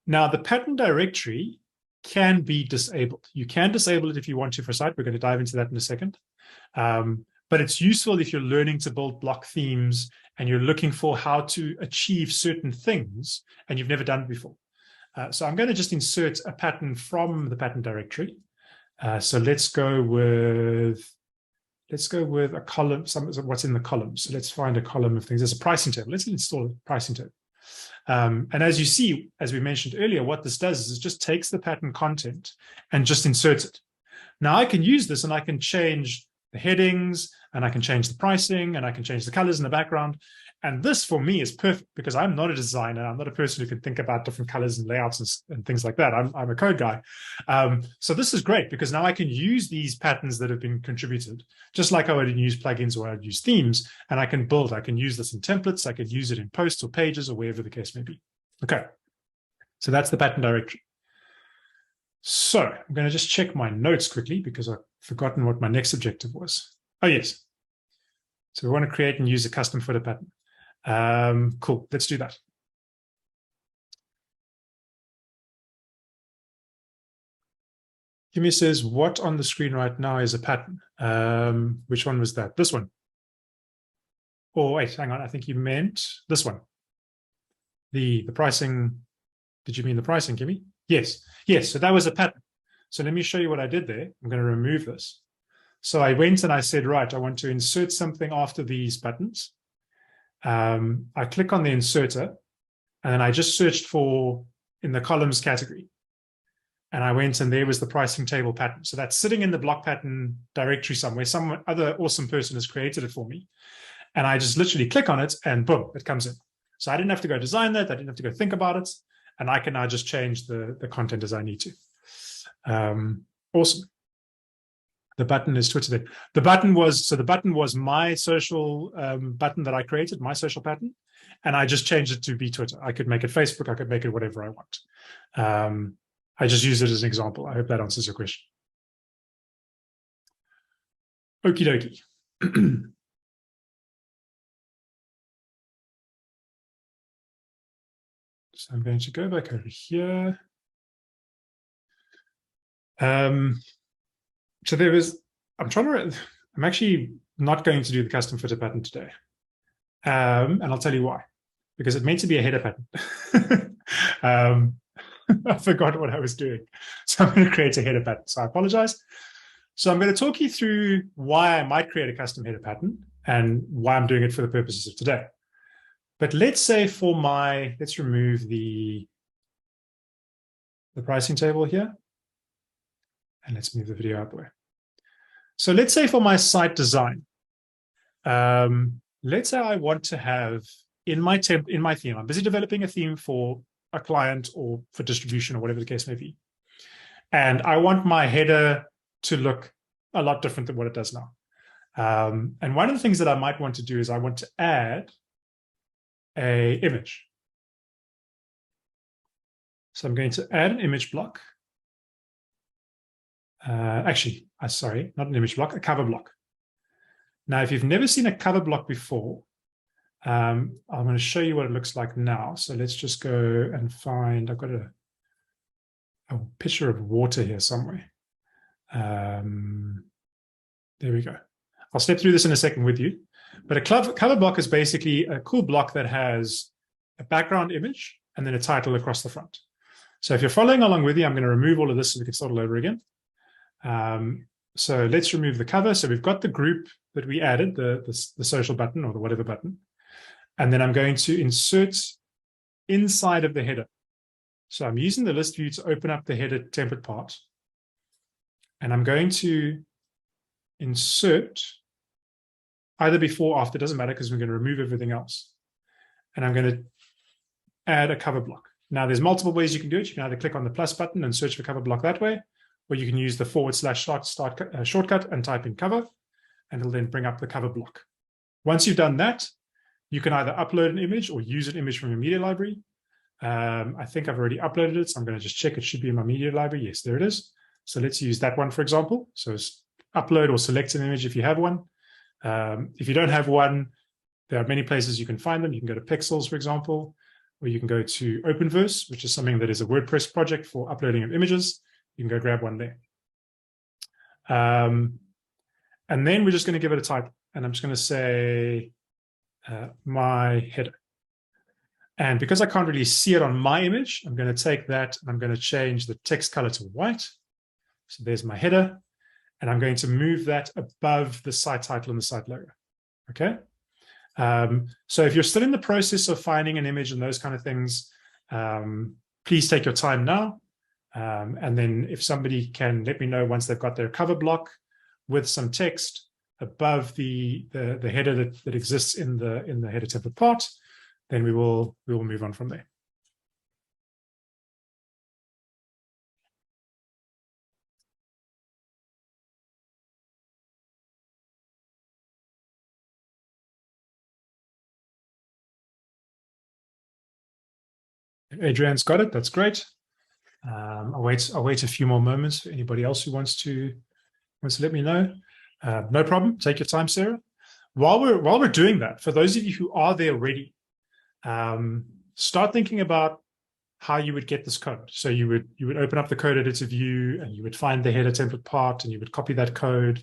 Now, the pattern directory can be disabled. You can disable it if you want to for a site. We're going to dive into that in a second. But it's useful if you're learning to build block themes and you're looking for how to achieve certain things and you've never done it before. So I'm going to just insert a pattern from the pattern directory. So let's go with a column, what's in the column. So let's find a column of things. There's a pricing table. Let's install a pricing table. And as you see, as we mentioned earlier, what this does is it just takes the pattern content and just inserts it. Now I can use this and I can change the headings and I can change the pricing and I can change the colors in the background. And this for me is perfect because I'm not a designer. I'm not a person who can think about different colors and layouts and things like that. I'm a code guy. So this is great because now I can use these patterns that have been contributed, just like I would use plugins or I'd use themes, and I can build. I can use this in templates. I could use it in posts or pages or wherever the case may be. Okay, so that's the pattern directory. So I'm going to just check my notes quickly because I've forgotten what my next objective was. Oh, yes. So we want to create and use a custom footer pattern. Cool, let's do that. Kimi says, what on the screen right now is a pattern? Which one was that? This one. Oh, wait, hang on. I think you meant this one. The pricing. Did you mean the pricing, Kimi? Yes. Yes, so that was a pattern. So let me show you what I did there. I'm going to remove this. So I went and I said, right, I want to insert something after these buttons. I click on the inserter and then I just searched for in the columns category. And I went and there was the pricing table pattern. So that's sitting in the block pattern directory somewhere. Some other awesome person has created it for me. And I just literally click on it and boom, it comes in. So I didn't have to go design that. I didn't have to go think about it. And I can now just change the content as I need to. Awesome. The button is Twitter. The button was my social button that I created, my social pattern, and I just changed it to be Twitter. I could make it Facebook. I could make it whatever I want. I just use it as an example. I hope that answers your question. Okie dokie. So I'm going to go back over here. So there was, I'm actually not going to do the custom footer pattern today. And I'll tell you why. Because it meant to be a header pattern. I forgot what I was doing. So I'm going to create a header pattern. So I apologize. So I'm going to talk you through why I might create a custom header pattern and why I'm doing it for the purposes of today. But let's say for let's remove the pricing table here. And let's move the video out the way. So let's say for my site design, let's say I want to have in my theme, I'm busy developing a theme for a client or for distribution or whatever the case may be. And I want my header to look a lot different than what it does now. And one of the things that I might want to do is I want to add an image. So I'm going to add an image block. Actually, sorry, not an image block, a cover block. Now, if you've never seen a cover block before, I'm going to show you what it looks like now. So let's just go and find, I've got a picture of water here somewhere. There we go. I'll step through this in a second with you. But a cover block is basically a cool block that has a background image and then a title across the front. So if you're following along with you, I'm going to remove all of this so we can start all over again. So let's remove the cover. So we've got the group that we added, the social button or the whatever button. And then I'm going to insert inside of the header. So I'm using the list view to open up the header template part. And I'm going to insert either before or after, doesn't matter because we're going to remove everything else. And I'm going to add a cover block. Now, there's multiple ways you can do it. You can either click on the plus button and search for cover block that way, or you can use the / shortcut and type in cover, and it'll then bring up the cover block. Once you've done that, you can either upload an image or use an image from your media library. I think I've already uploaded it, so I'm going to just check. It should be in my media library. Yes, there it is. So let's use that one, for example. So upload or select an image if you have one. If you don't have one, there are many places you can find them. You can go to Pixels, for example, or you can go to Openverse, which is something that is a WordPress project for uploading of images. You can go grab one there. And then we're just going to give it a title. And I'm just going to say my header. And because I can't really see it on my image, I'm going to take that and I'm going to change the text color to white. So there's my header. And I'm going to move that above the site title and the site logo. Okay. So if you're still in the process of finding an image and those kind of things, please take your time now. And then if somebody can let me know once they've got their cover block with some text above the header that exists in the header template part, then we will move on from there. Adrian's got it. That's great. I'll wait a few more moments for anybody else who wants to let me know. No problem. Take your time, Sarah. While we're doing that, for those of you who are there already, start thinking about how you would get this code. So you would open up the code editor view and you would find the header template part and you would copy that code.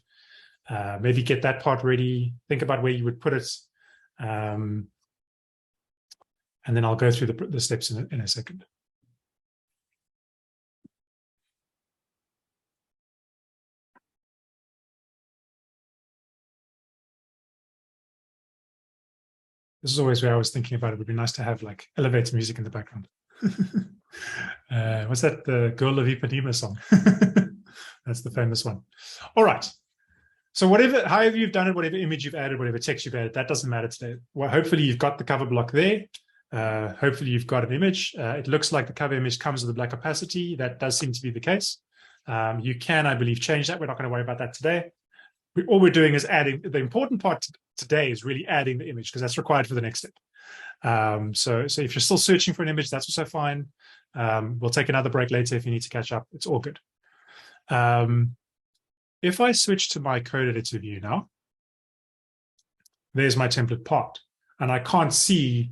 Maybe get that part ready. Think about where you would put it. And then I'll go through the steps in a second. This is always where I was thinking about it. Would be nice to have like elevator music in the background. What's that? The Girl of Ipanema song. That's the famous one. All right. So however you've done it, whatever image you've added, whatever text you've added, that doesn't matter today. Well, hopefully you've got the cover block there. Hopefully you've got an image. It looks like the cover image comes with a black opacity. That does seem to be the case. You can, I believe, change that. We're not going to worry about that today. All we're doing is adding. The important part today is really adding the image because that's required for the next step. So if you're still searching for an image, that's also fine. We'll take another break later if you need to catch up. It's all good. If I switch to my code editor view now, there's my template part. And I can't see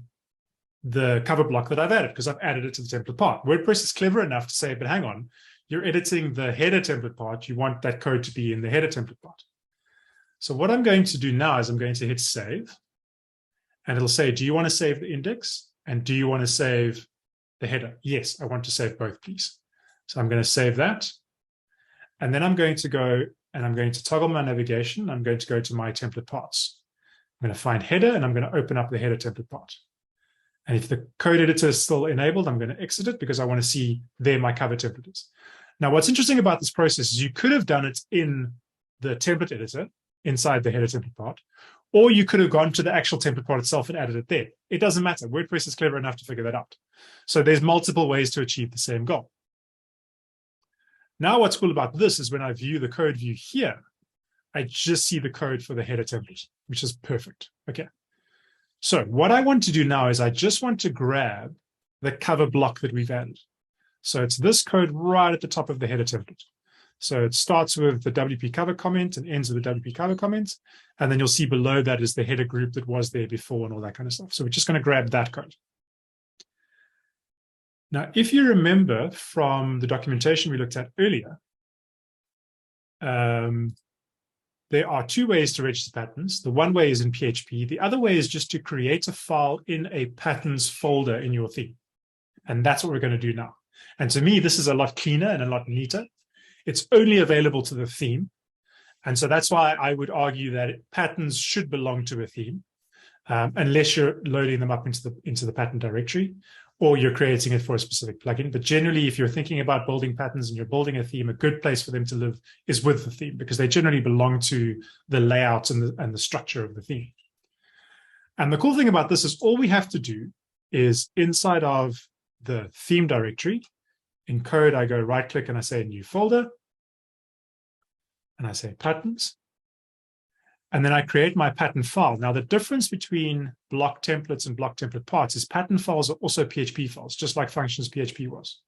the cover block that I've added because I've added it to the template part. WordPress is clever enough to say, but hang on, you're editing the header template part. You want that code to be in the header template part. So what I'm going to do now is I'm going to hit save. And it'll say, do you want to save the index? And do you want to save the header? Yes, I want to save both, please. So I'm going to save that. And then I'm going to go and I'm going to toggle my navigation. I'm going to go to my template parts. I'm going to find header and I'm going to open up the header template part. And if the code editor is still enabled, I'm going to exit it because I want to see there my cover template is. Now, what's interesting about this process is you could have done it in the template editor inside the header template part, or you could have gone to the actual template part itself and added it there. It doesn't matter. WordPress is clever enough to figure that out. So there's multiple ways to achieve the same goal. Now, what's cool about this is when I view the code view here, I just see the code for the header template, which is perfect. Okay. So what I want to do now is I just want to grab the cover block that we've added. So it's this code right at the top of the header template. So it starts with the WP cover comment and ends with the WP cover comment. And then you'll see below that is the header group that was there before and all that kind of stuff. So we're just going to grab that code. Now, if you remember from the documentation we looked at earlier, there are two ways to register patterns. The one way is in PHP. The other way is just to create a file in a patterns folder in your theme. And that's what we're going to do now. And to me, this is a lot cleaner and a lot neater. It's only available to the theme. And so that's why I would argue that patterns should belong to a theme, unless you're loading them up into the pattern directory, or you're creating it for a specific plugin. But generally, if you're thinking about building patterns and you're building a theme, a good place for them to live is with the theme, because they generally belong to the layout and the structure of the theme. And the cool thing about this is all we have to do is inside of the theme directory, in code, I go right click and I say new folder. And I say patterns. And then I create my pattern file. Now, the difference between block templates and block template parts is pattern files are also PHP files, just like functions PHP was.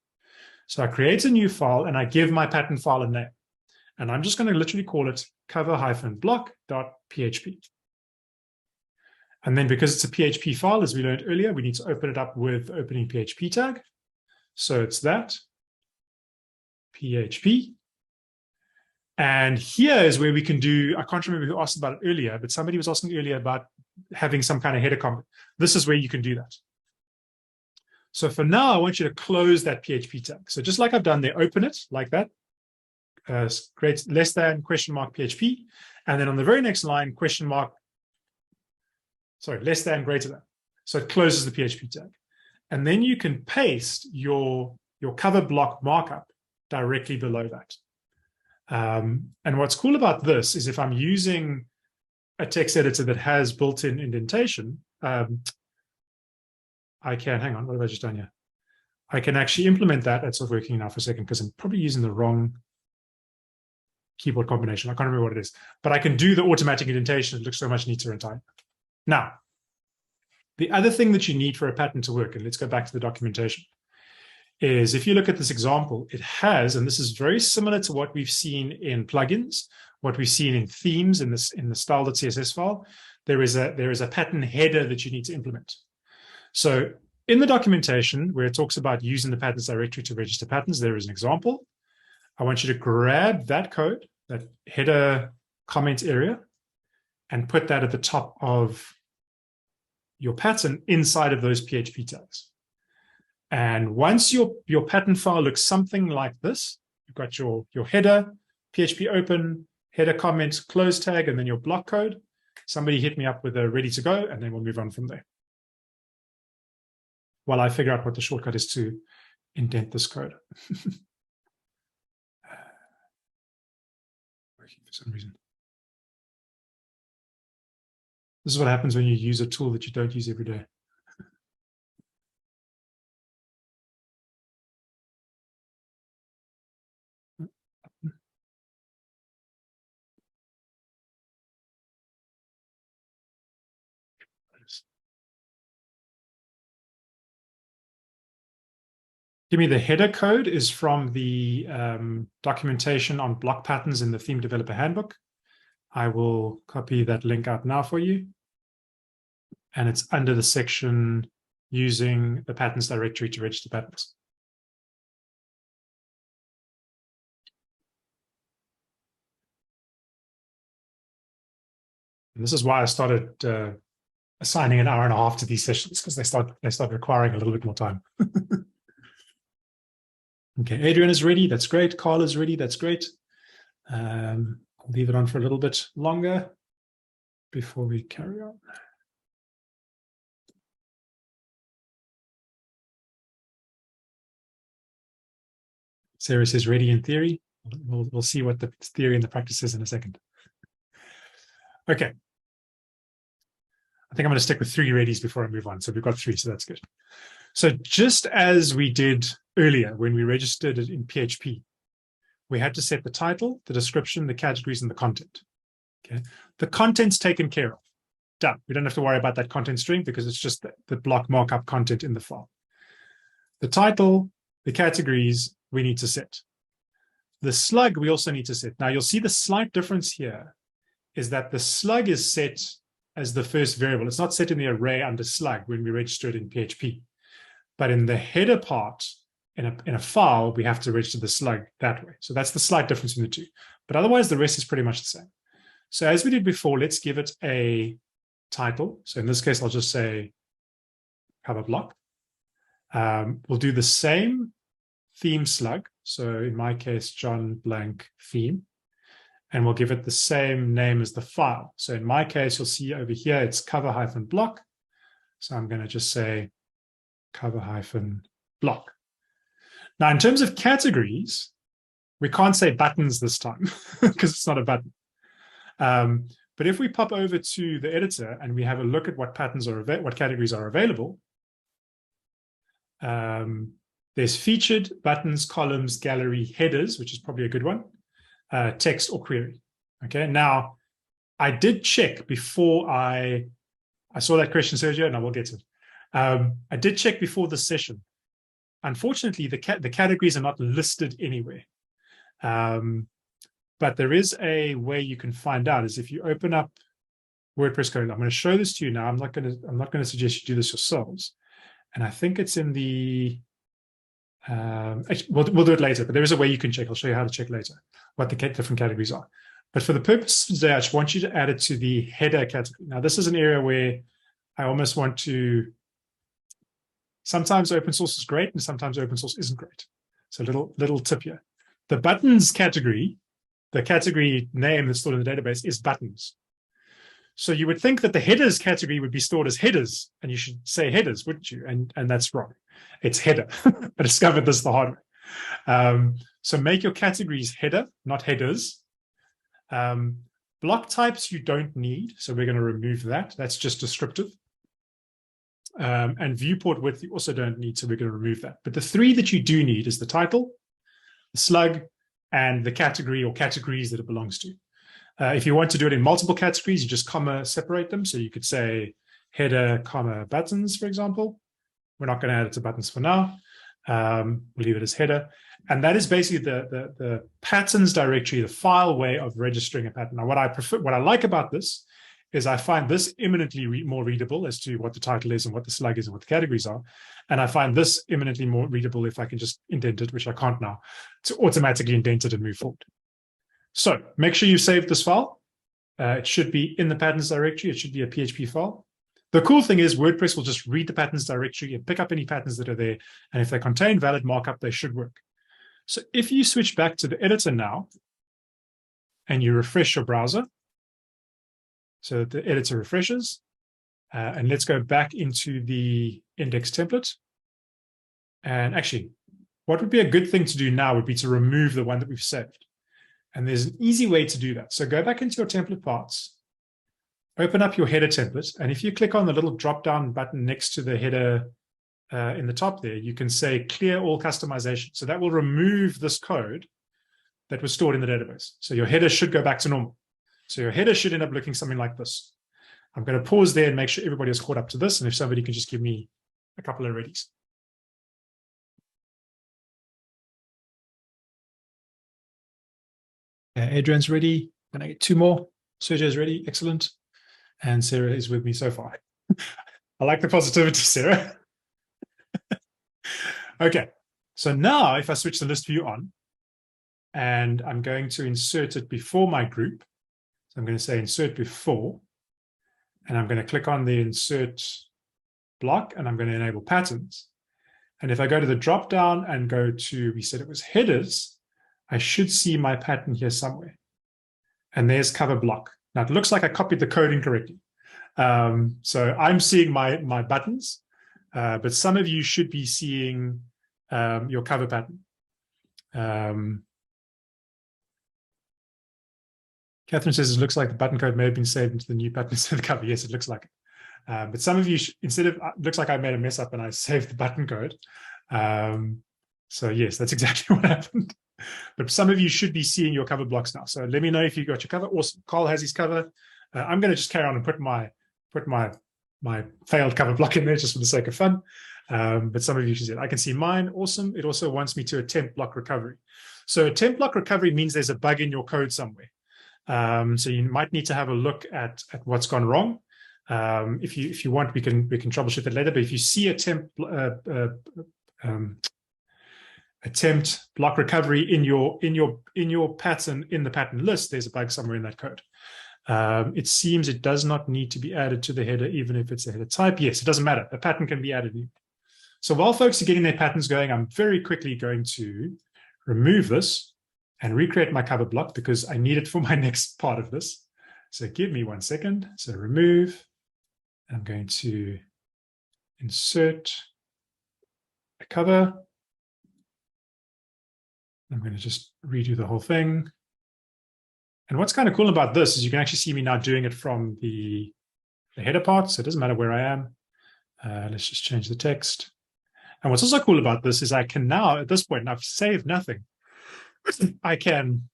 So I create a new file and I give my pattern file a name. And I'm just going to literally call it cover-block.php. And then because it's a PHP file, as we learned earlier, we need to open it up with the opening PHP tag. So it's that, PHP. And here is where we can do, I can't remember who asked about it earlier, but somebody was asking earlier about having some kind of header comment. This is where you can do that. So for now, I want you to close that PHP tag. So just like I've done there, open it like that, create less than question mark PHP. And then on the very next line, question mark, sorry, less than greater than. So it closes the PHP tag. And then you can paste your cover block markup directly below that. And what's cool about this is if I'm using a text editor that has built-in indentation, I can, hang on, what have I just done here? I can actually implement that. That's not working now for a second because I'm probably using the wrong keyboard combination. I can't remember what it is, but I can do the automatic indentation. It looks so much neater in time. Now, the other thing that you need for a pattern to work, and let's go back to the documentation, is if you look at this example, it has, and this is very similar to what we've seen in plugins, what we've seen in themes in the style.css file, there is a pattern header that you need to implement. So in the documentation where it talks about using the patterns directory to register patterns, there is an example. I want you to grab that code, that header comment area, and put that at the top of your pattern inside of those PHP tags. And once your pattern file looks something like this, you've got your header, PHP open, header comment, close tag, and then your block code. Somebody hit me up with a ready to go, and then we'll move on from there. While I figure out what the shortcut is to indent this code. Working for some reason. This is what happens when you use a tool that you don't use every day. Give me the header code is from the documentation on block patterns in the Theme Developer Handbook. I will copy that link out now for you. And it's under the section using the patterns directory to register patterns. And this is why I started assigning an hour and a half to these sessions, because they start requiring a little bit more time. Okay, Adrian is ready. That's great. Carl is ready. That's great. I'll leave it on for a little bit longer before we carry on. Sarah says ready in theory. We'll see what the theory and the practice is in a second. Okay. I think I'm going to stick with 3 readies before I move on. So we've got 3, so that's good. So just as we did earlier when we registered it in PHP, we had to set the title, the description, the categories, and the content. Okay. The content's taken care of. Done. We don't have to worry about that content string because it's just the block markup content in the file. The title, the categories, we need to set. The slug, we also need to set. Now, you'll see the slight difference here is that the slug is set as the first variable. It's not set in the array under slug when we register it in PHP. But in the header part, in a file, we have to register the slug that way. So that's the slight difference in the two. But otherwise, the rest is pretty much the same. So as we did before, let's give it a title. So in this case, I'll just say cover block. We'll do the same theme slug. So in my case, John blank theme. And we'll give it the same name as the file. So in my case, you'll see over here, it's cover-block. So I'm going to just say cover-block. Now, in terms of categories, we can't say buttons this time because it's not a button. But if we pop over to the editor and we have a look at what categories are available, there's featured, buttons, columns, gallery, headers, which is probably a good one, text or query. Okay, now I did check before I saw that question, Sergio, and I will get to it. I did check before the session. Unfortunately, the categories are not listed anywhere. But there is a way you can find out is if you open up WordPress code. I'm going to show this to you now. I'm not going to suggest you do this yourselves. And I think it's in the we'll do it later, but there is a way you can check. I'll show you how to check later what the different categories are. But for the purpose today, I just want you to add it to the header category. Now, this is an area where I almost want to. Sometimes open source is great, and sometimes open source isn't great. So little tip here. The buttons category, the category name that's stored in the database is buttons. So you would think that the headers category would be stored as headers, and you should say headers, wouldn't you? And that's wrong. It's header. I discovered this the hard way. So make your categories header, not headers. Block types you don't need, so we're going to remove that. That's just descriptive. And viewport width you also don't need, so we're going to remove that. But the 3 that you do need is the title, the slug, and the category or categories that it belongs to. If you want to do it in multiple categories, you just comma separate them. So you could say header, comma, buttons, for example. We're not going to add it to buttons for now. We'll leave it as header. And that is basically the patterns directory, the file way of registering a pattern. Now, what I like about this is I find this eminently more readable as to what the title is and what the slug is and what the categories are. And I find this eminently more readable if I can just indent it, which I can't now, to automatically indent it and move forward. So make sure you save this file. It should be in the patterns directory. It should be a PHP file. The cool thing is WordPress will just read the patterns directory and pick up any patterns that are there. And if they contain valid markup, they should work. So if you switch back to the editor now and you refresh your browser, so that the editor refreshes, and let's go back into the index template. And actually, what would be a good thing to do now would be to remove the one that we've saved. And there's an easy way to do that. So go back into your template parts, open up your header template, and if you click on the little drop-down button next to the header in the top there, you can say clear all customization. So that will remove this code that was stored in the database. So your header should go back to normal. So your header should end up looking something like this. I'm going to pause there and make sure everybody is caught up to this. And if somebody can just give me a couple of readies. Adrian's ready. Can I get 2 more? Sergio's ready. Excellent. And Sarah is with me so far. I like the positivity, Sarah. Okay. So now if I switch the list view on, and I'm going to insert it before my group. So I'm going to say insert before, and I'm going to click on the insert block, and I'm going to enable patterns. And if I go to the drop down and go to, we said it was headers, I should see my pattern here somewhere. And there's cover block. Now it looks like I copied the code incorrectly. So I'm seeing my buttons, but some of you should be seeing your cover pattern. Catherine says it looks like the button code may have been saved into the new pattern instead of the cover. Yes, it looks like it. But some of you, instead of, it looks like I made a mess up and I saved the button code. So yes, that's exactly what happened. But some of you should be seeing your cover blocks now. So let me know if you got your cover. Awesome. Carl has his cover. I'm going to just carry on and put my failed cover block in there just for the sake of fun. But some of you should see it. I can see mine. Awesome. It also wants me to attempt block recovery. So attempt block recovery means there's a bug in your code somewhere. So you might need to have a look at what's gone wrong. If you want, we can troubleshoot that later. But if you see attempt block recovery in your pattern in the pattern list, there's a bug somewhere in that code. It seems it does not need to be added to the header, even if it's a header type. Yes, it doesn't matter. The pattern can be added in. So while folks are getting their patterns going, I'm very quickly going to remove this and recreate my cover block because I need it for my next part of this. So give me 1 second. So remove. I'm going to insert a cover. I'm going to just redo the whole thing. And what's kind of cool about this is you can actually see me now doing it from the header part. So it doesn't matter where I am. Let's just change the text. And what's also cool about this is I can now, at this point, and I've saved nothing, I can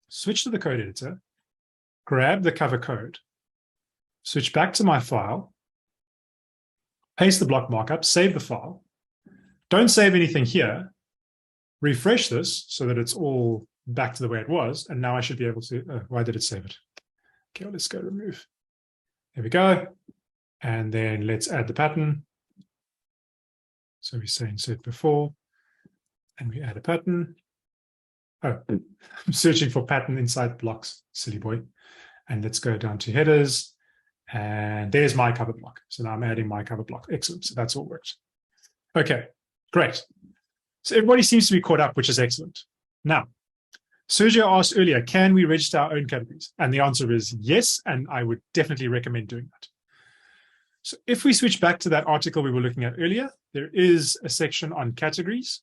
switch to the code editor, grab the cover code, switch back to my file, paste the block markup, save the file. Don't save anything here. Refresh this so that it's all back to the way it was. And now I should be able to, why did it save it? Okay, well, let's go remove. There we go. And then let's add the pattern. So we say insert before, and we add a pattern. Oh, I'm searching for pattern inside blocks, silly boy. And let's go down to headers. And there's my cover block. So now I'm adding my cover block. Excellent. So that's all worked. Okay, great. So everybody seems to be caught up, which is excellent. Now, Sergio asked earlier, can we register our own categories? And the answer is yes, and I would definitely recommend doing that. So if we switch back to that article we were looking at earlier, there is a section on categories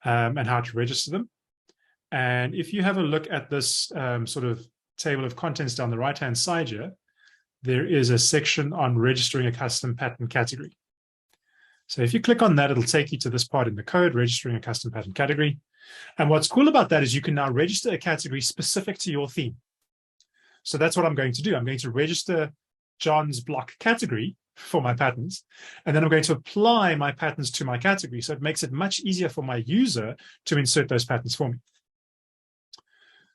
and how to register them. And if you have a look at this sort of table of contents down the right-hand side here, there is a section on registering a custom pattern category. So if you click on that, it'll take you to this part in the code, registering a custom pattern category. And what's cool about that is you can now register a category specific to your theme. So that's what I'm going to do. I'm going to register John's block category for my patterns, and then I'm going to apply my patterns to my category. So it makes it much easier for my user to insert those patterns for me.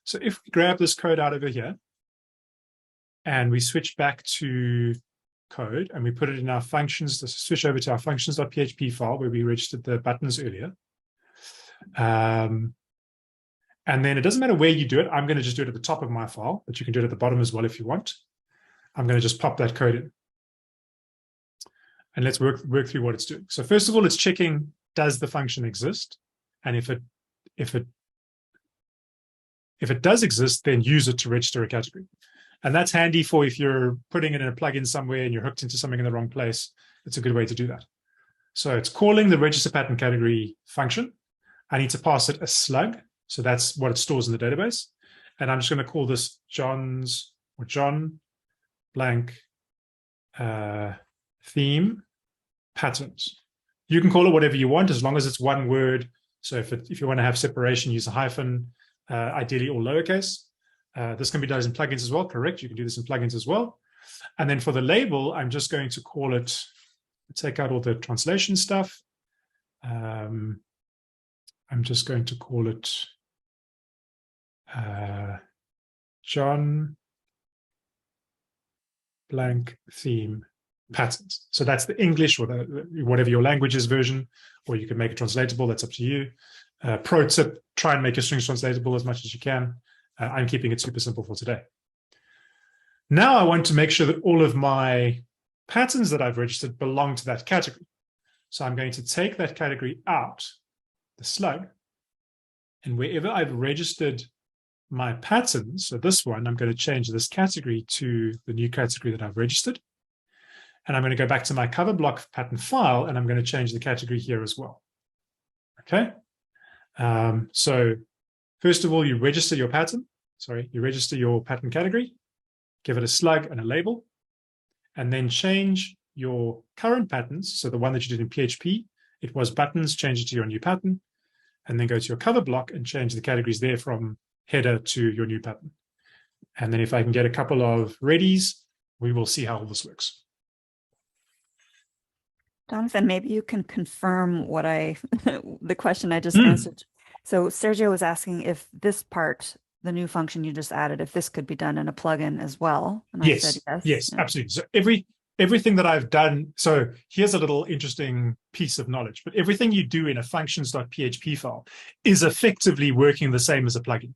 So if we grab this code out over here, and we switch back to code, and we put it in our functions, let's switch over to our functions.php file where we registered the buttons earlier. And then it doesn't matter where you do it. I'm going to just do it at the top of my file, but you can do it at the bottom as well if you want. I'm going to just pop that code in. And let's work through what it's doing. So first of all, it's checking, does the function exist? And if it does exist, then use it to register a category. And that's handy for if you're putting it in a plugin somewhere and you're hooked into something in the wrong place. It's a good way to do that. So it's calling the register pattern category function. I need to pass it a slug. So that's what it stores in the database. And I'm just going to call this John blank theme patterns. You can call it whatever you want as long as it's one word. So if you want to have separation, use a hyphen, ideally all lowercase. This can be done in plugins as well, correct? You can do this in plugins as well. And then for the label, I'm just going to call it, take out all the translation stuff. I'm just going to call it John blank theme patterns. So that's the English or whatever your language is version, or you can make it translatable. That's up to you. Pro tip, try and make your strings translatable as much as you can. I'm keeping it super simple for today. Now I want to make sure that all of my patterns that I've registered belong to that category. So I'm going to take that category out, the slug, and wherever I've registered my patterns, so this one, I'm going to change this category to the new category that I've registered. And I'm going to go back to my cover block pattern file, and I'm going to change the category here as well. Okay. So first of all, you register your pattern. sorry, you register your pattern category, give it a slug and a label, and then change your current patterns. So the one that you did in PHP, it was buttons, change it to your new pattern, and then go to your cover block and change the categories there from header to your new pattern. And then if I can get a couple of readies, we will see how all this works. Jonathan, maybe you can confirm what the question I just answered. So Sergio was asking if this part, the new function you just added, if this could be done in a plugin as well. And I said yes. Yes, absolutely. So everything that I've done, so here's a little interesting piece of knowledge, but everything you do in a functions.php file is effectively working the same as a plugin.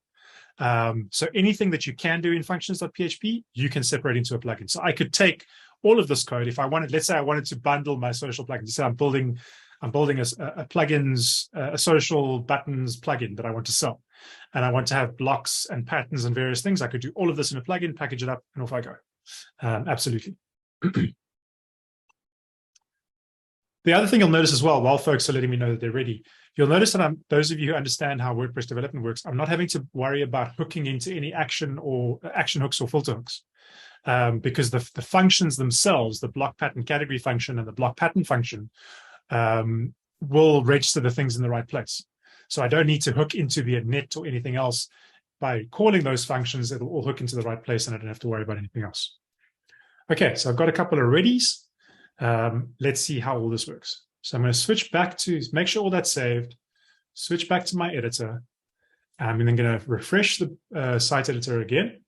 So anything that you can do in functions.php, you can separate into a plugin. So I could take all of this code if I wanted. Let's say I wanted to bundle my social plugins. So I'm building a plugins, a social buttons plugin that I want to sell, and I want to have blocks and patterns and various things. I could do all of this in a plugin, package it up, and off I go. Absolutely. The other thing you'll notice as well, while folks are letting me know that they're ready, you'll notice that those of you who understand how WordPress development works, I'm not having to worry about hooking into any action hooks or filter hooks. Because the functions themselves, the block pattern category function and the block pattern function, will register the things in the right place. So I don't need to hook into the init or anything else. By calling those functions, it'll all hook into the right place and I don't have to worry about anything else. Okay, so I've got a couple of readies. Let's see how all this works. So I'm going to switch back to, make sure all that's saved, switch back to my editor. I'm then going to refresh the site editor again.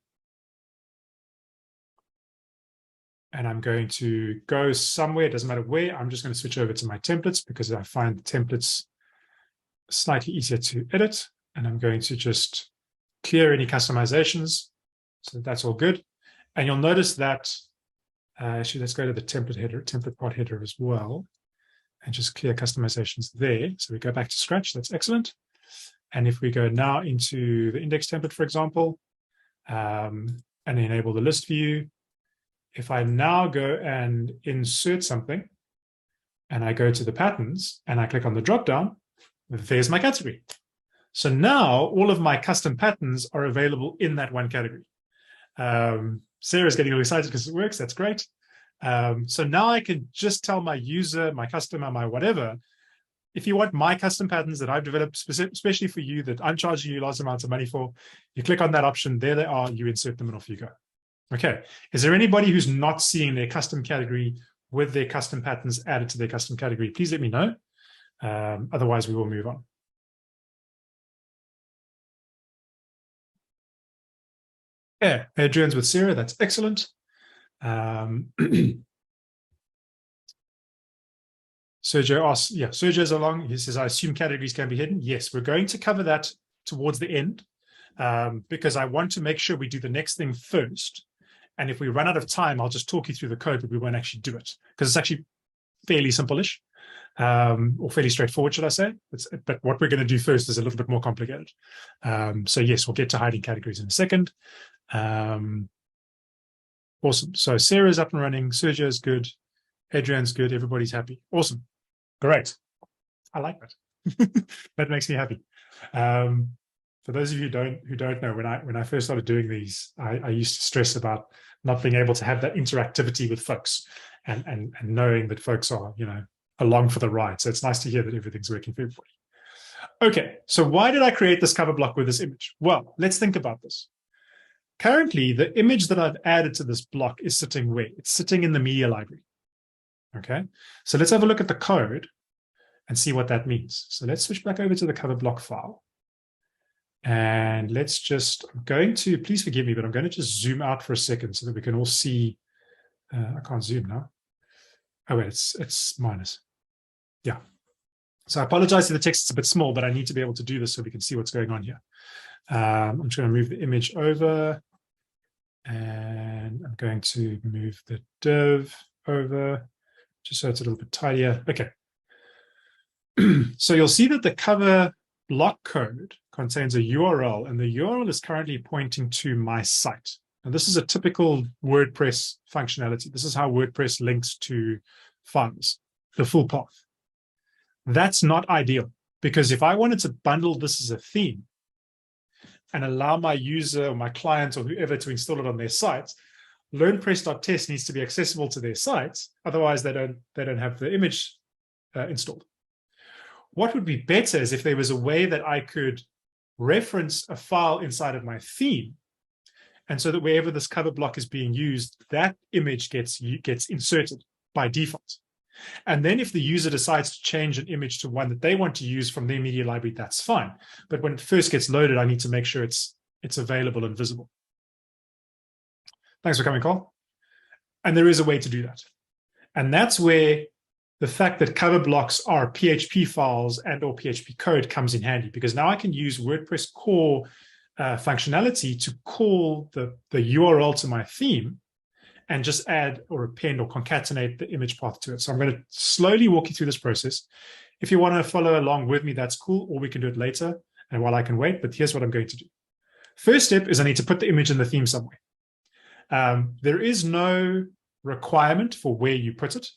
And I'm going to go somewhere, it doesn't matter where, I'm just going to switch over to my templates because I find the templates slightly easier to edit. And I'm going to just clear any customizations. So that's all good. And you'll notice that, actually, let's go to the template part header as well, and just clear customizations there. So we go back to scratch, that's excellent. And if we go now into the index template, for example, and enable the list view, if I now go and insert something and I go to the patterns and I click on the dropdown, there's my category. So now all of my custom patterns are available in that one category. Sarah's getting really excited because it works. That's great. So now I can just tell my user, my customer, my whatever, if you want my custom patterns that I've developed especially for you that I'm charging you large amounts of money for, you click on that option. There they are. You insert them and off you go. Okay, is there anybody who's not seeing their custom category with their custom patterns added to their custom category? Please let me know. Otherwise, we will move on. Yeah, Adrian's with Sarah. That's excellent. Sergio asks, yeah, Sergio's along. He says, I assume categories can be hidden. Yes, we're going to cover that towards the end because I want to make sure we do the next thing first. And if we run out of time, I'll just talk you through the code, but we won't actually do it because it's actually fairly simple-ish or fairly straightforward, should I say. But what we're going to do first is a little bit more complicated. So yes, we'll get to hiding categories in a second. Awesome. So Sarah's up and running. Sergio's good. Adrian's good. Everybody's happy. Awesome. Great. I like that. That makes me happy. For those of you who don't know, when I first started doing these, I used to stress about not being able to have that interactivity with folks and knowing that folks are, along for the ride. So it's nice to hear that everything's working for everybody. Okay, so why did I create this cover block with this image? Well, let's think about this. Currently, the image that I've added to this block is sitting where? It's sitting in the media library. Okay, so let's have a look at the code and see what that means. So let's switch back over to the cover block file. And let's just, please forgive me, but I'm going to just zoom out for a second so that we can all see. I can't zoom now. Oh, wait, it's minus. Yeah. So I apologize if the text is a bit small, but I need to be able to do this so we can see what's going on here. I'm just going to move the image over and I'm going to move the div over just so it's a little bit tidier. Okay. So you'll see that the cover block code contains a URL, and the URL is currently pointing to my site. And this is a typical WordPress functionality. This is how WordPress links to files, the full path. That's not ideal, because if I wanted to bundle this as a theme, and allow my user or my client or whoever to install it on their site, learnpress.test needs to be accessible to their sites. Otherwise, they don't have the image installed. What would be better is if there was a way that I could reference a file inside of my theme, and so that wherever this cover block is being used, that image gets inserted by default. And then if the user decides to change an image to one that they want to use from their media library, that's fine. But when it first gets loaded, I need to make sure it's available and visible. Thanks for coming, Cole. And there is a way to do that. And that's where the fact that cover blocks are PHP files and or PHP code comes in handy, because now I can use WordPress core functionality to call the URL to my theme and just add or append or concatenate the image path to it. So I'm going to slowly walk you through this process. If you want to follow along with me, that's cool, or we can do it later and while I can wait, but here's what I'm going to do. First step is I need to put the image in the theme somewhere. There is no requirement for where you put it,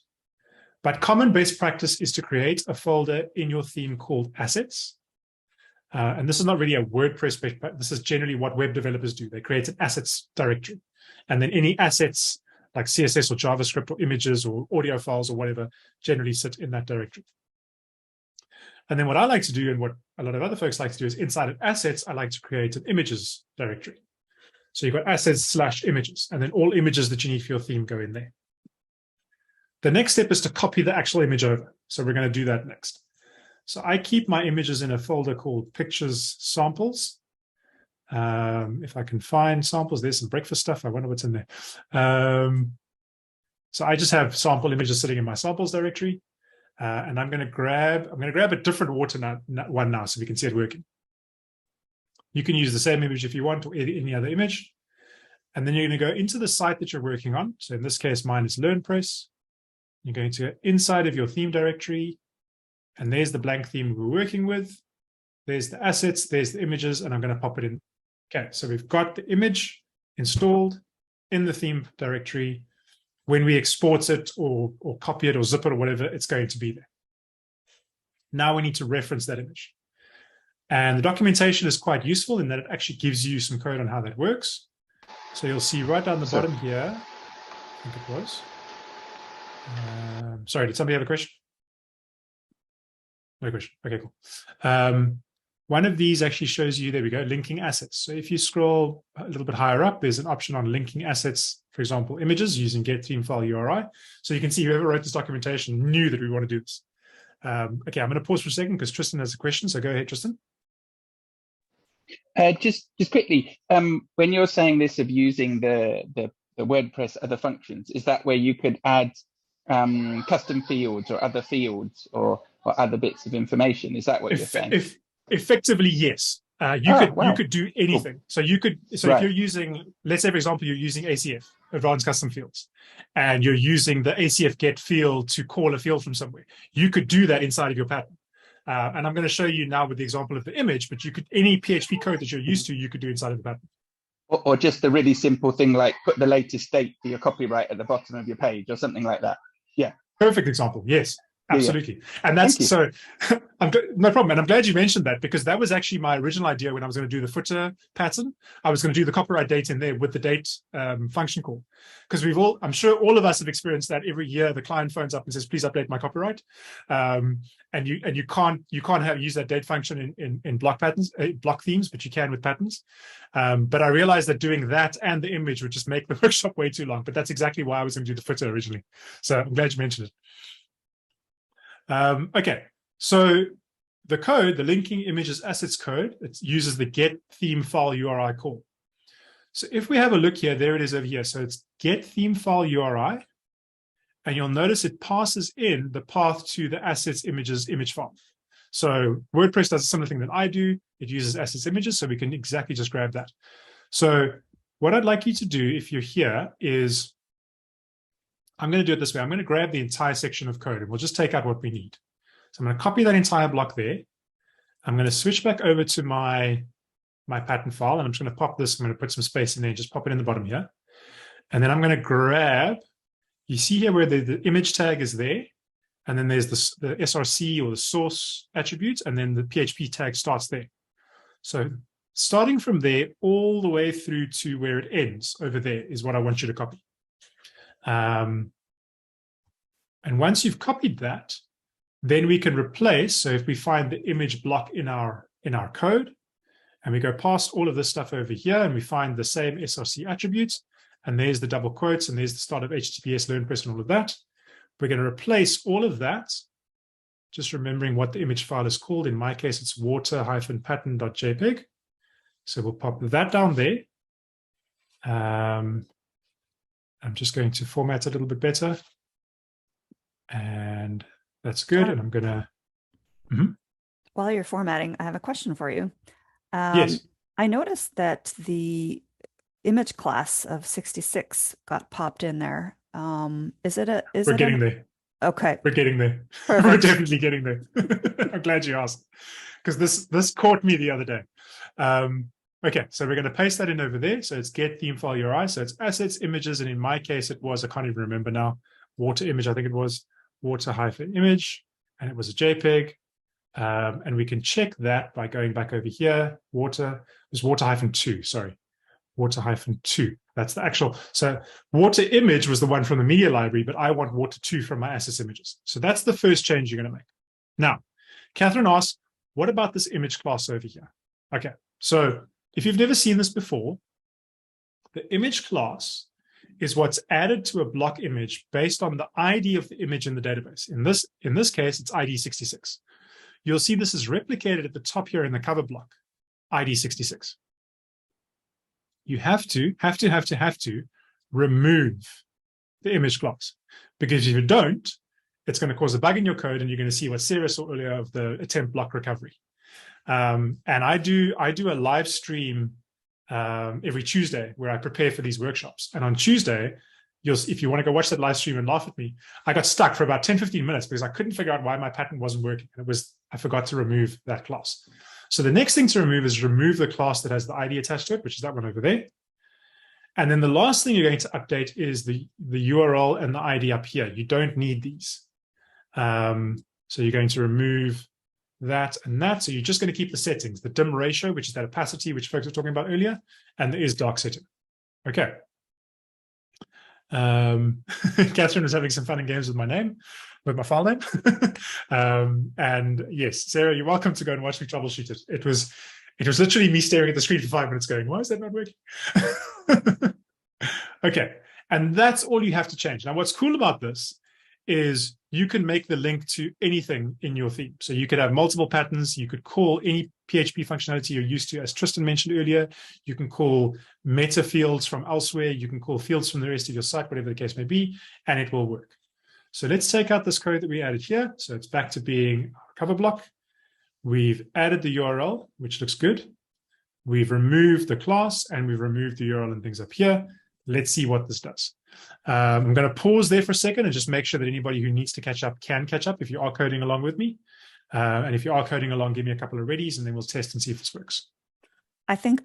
but common best practice is to create a folder in your theme called assets. And this is not really a WordPress best practice. This is generally what web developers do. They create an assets directory. And then any assets like CSS or JavaScript or images or audio files or whatever generally sit in that directory. And then what I like to do, and what a lot of other folks like to do, is inside of assets, I like to create an images directory. So you've got assets/images, and then all images that you need for your theme go in there. The next step is to copy the actual image over. So we're going to do that next. So I keep my images in a folder called pictures samples. If I can find samples, there's some breakfast stuff. I wonder what's in there. So I just have sample images sitting in my samples directory. And I'm going to grab a different water one now so we can see it working. You can use the same image if you want, or any other image. And then you're going to go into the site that you're working on. So in this case, mine is LearnPress. You're going to go inside of your theme directory. And there's the blank theme we're working with. There's the assets, there's the images, and I'm going to pop it in. Okay, so we've got the image installed in the theme directory. When we export it or copy it or zip it or whatever, it's going to be there. Now we need to reference that image. And the documentation is quite useful in that it actually gives you some code on how that works. So you'll see right down the bottom here, I think it was. Sorry, did somebody have a question? No question. Okay, cool. One of these actually shows you, there we go, linking assets. So if you scroll a little bit higher up, there's an option on linking assets, for example, images using get theme file URI. So you can see whoever wrote this documentation knew that we want to do this. Okay, I'm going to pause for a second because Tristan has a question. So go ahead, Tristan. Just quickly, when you're saying this of using the WordPress other functions, is that where you could add custom fields or other fields or other bits of information? Is that what you're saying? Effectively, yes. You could do anything. Cool. So you could, so right. If you're using, let's say, for example, you're using ACF, Advanced Custom Fields, and you're using the ACF get field to call a field from somewhere, you could do that inside of your pattern. And I'm going to show you now with the example of the image, but you could, any PHP code that you're used to, you could do inside of the pattern. Or just a really simple thing like put the latest date for your copyright at the bottom of your page or something like that. Yeah. Perfect example. Yes. Absolutely. Yeah. And that's so no problem. And I'm glad you mentioned that, because that was actually my original idea when I was going to do the footer pattern. I was going to do the copyright date in there with the date function call. Because I'm sure all of us have experienced that every year the client phones up and says, please update my copyright. And you can't use that date function in block patterns, block themes, but you can with patterns. But I realized that doing that and the image would just make the workshop way too long. But that's exactly why I was going to do the footer originally. So I'm glad you mentioned it. Okay, so the code, the linking images assets code, it uses the get theme file URI call. So if we have a look here, there it is over here. So it's get theme file URI, and you'll notice it passes in the path to the assets images image file. So WordPress does a similar thing that I do. It uses assets images, so we can exactly just grab that. So what I'd like you to do if you're here is, I'm going to do it this way. I'm going to grab the entire section of code and we'll just take out what we need. So I'm going to copy that entire block there. I'm going to switch back over to my pattern file, and I'm just going to pop this. I'm going to put some space in there and just pop it in the bottom here. And then I'm going to grab, you see here where the image tag is there, and then there's the SRC or the source attribute, and then the PHP tag starts there. So starting from there all the way through to where it ends over there is what I want you to copy. And once you've copied that, then we can replace. So if we find the image block in our code, and we go past all of this stuff over here, and we find the same SRC attributes, and there's the double quotes, and there's the start of HTTPS, LearnPress, and all of that. We're going to replace all of that, just remembering what the image file is called. In my case, it's water-pattern.jpg. So we'll pop that down there. I'm just going to format a little bit better. And that's good. And I'm going to... While you're formatting, I have a question for you. Yes. I noticed that the image class of 66 got popped in there. We're getting there. Okay. We're getting there. Perfect. We're definitely getting there. I'm glad you asked, because this caught me the other day. Okay, so we're going to paste that in over there. So it's get theme file URI. So it's assets, images, and in my case, it was, I can't even remember now, water image, I think it was water-image, and it was a JPEG. And we can check that by going back over here. It was water-2, sorry. Water-2. That's the actual. So water image was the one from the media library, but I want water2 from my assets images. So that's the first change you're going to make. Now, Catherine asks, what about this image class over here? Okay, so if you've never seen this before, the image class is what's added to a block image based on the ID of the image in the database. In this case, it's ID 66. You'll see this is replicated at the top here in the cover block, ID 66. You have to remove the image class, because if you don't, it's going to cause a bug in your code, and you're going to see what Sarah saw earlier of the attempt block recovery. And I do a live stream every Tuesday where I prepare for these workshops. And on Tuesday, if you want to go watch that live stream and laugh at me, I got stuck for about 10-15 minutes because I couldn't figure out why my pattern wasn't working. I forgot to remove that class. So the next thing to remove is remove the class that has the ID attached to it, which is that one over there. And then the last thing you're going to update is the URL and the ID up here. You don't need these. So you're going to remove that and that. So you're just going to keep the settings, the dim ratio, which is that opacity, which folks were talking about earlier, and the is dark setting. Okay. Catherine was having some fun and games with my name, with my file name. And yes, Sarah, you're welcome to go and watch me troubleshoot it. It was literally me staring at the screen for 5 minutes going, why is that not working? Okay, and that's all you have to change. Now, what's cool about this is you can make the link to anything in your theme. So you could have multiple patterns. You could call any PHP functionality you're used to, as Tristan mentioned earlier. You can call meta fields from elsewhere. You can call fields from the rest of your site, whatever the case may be, and it will work. So let's take out this code that we added here. So it's back to being our cover block. We've added the URL, which looks good. We've removed the class, and we've removed the URL and things up here. Let's see what this does. I'm going to pause there for a second and just make sure that anybody who needs to catch up can catch up if you are coding along with me. And if you are coding along, give me a couple of readies, and then we'll test and see if this works. I think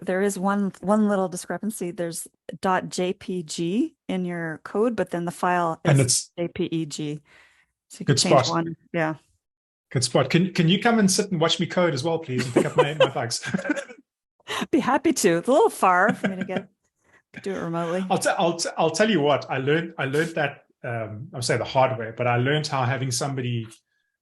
there is one little discrepancy. There's .jpg in your code, but then the file is JPEG. So you can change one. Yeah. Good spot. Can you come and sit and watch me code as well, please, and pick up my bugs? Be happy to. It's a little far for me to do it remotely. I'll tell you what, I learned that I'll say the hard way, but I learned how having somebody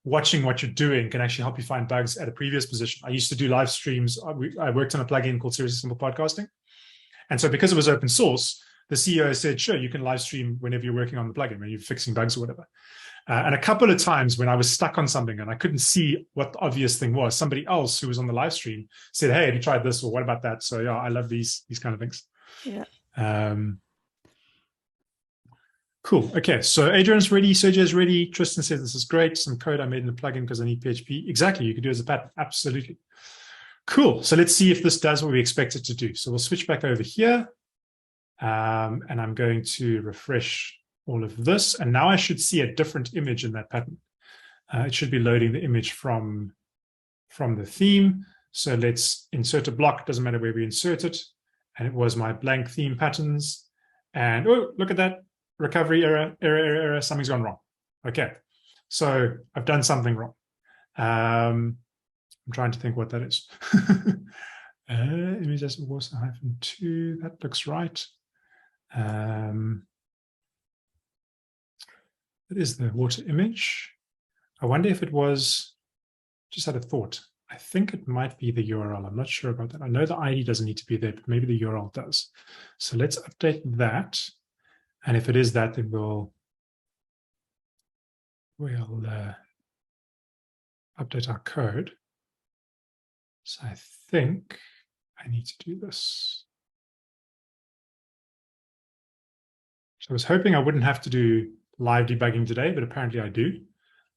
watching what you're doing can actually help you find bugs at a previous position. I used to do live streams. I worked on a plugin called Seriously Simple Podcasting. And so because it was open source, the CEO said, sure, you can live stream whenever you're working on the plugin, when you're fixing bugs or whatever. And a couple of times when I was stuck on something and I couldn't see what the obvious thing was, somebody else who was on the live stream said, hey, have you tried this? Or what about that? So yeah, I love these kind of things. Yeah. Cool. Okay. So Adrian's ready. Sergio's ready. Tristan says this is great. Some code I made in the plugin because I need PHP. Exactly. You could do it as a pattern. Absolutely. Cool. So let's see if this does what we expect it to do. So we'll switch back over here. And I'm going to refresh all of this. And now I should see a different image in that pattern. It should be loading the image from the theme. So let's insert a block. Doesn't matter where we insert it. And it was my blank theme patterns. And oh, look at that. Recovery error, something's gone wrong. Okay, so I've done something wrong. I'm trying to think what that is. Image as water -2. That looks right. That is the water image. I wonder if it was, just had a thought. I think it might be the URL. I'm not sure about that. I know the ID doesn't need to be there, but maybe the URL does. So let's update that. And if it is that, then we'll update our code. So I think I need to do this. So I was hoping I wouldn't have to do live debugging today, but apparently I do.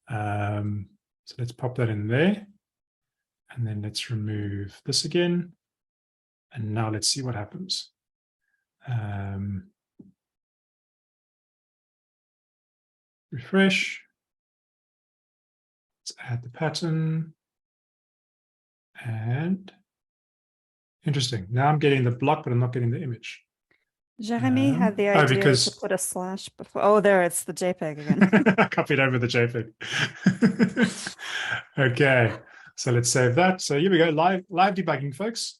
So let's pop that in there. And then let's remove this again. And now let's see what happens. Refresh. Let's add the pattern. And interesting. Now I'm getting the block, but I'm not getting the image. Jeremy had the idea to put a slash before. Oh, there, it's the JPEG again. I copied over the JPEG. Okay, so let's save that. So here we go, live debugging, folks.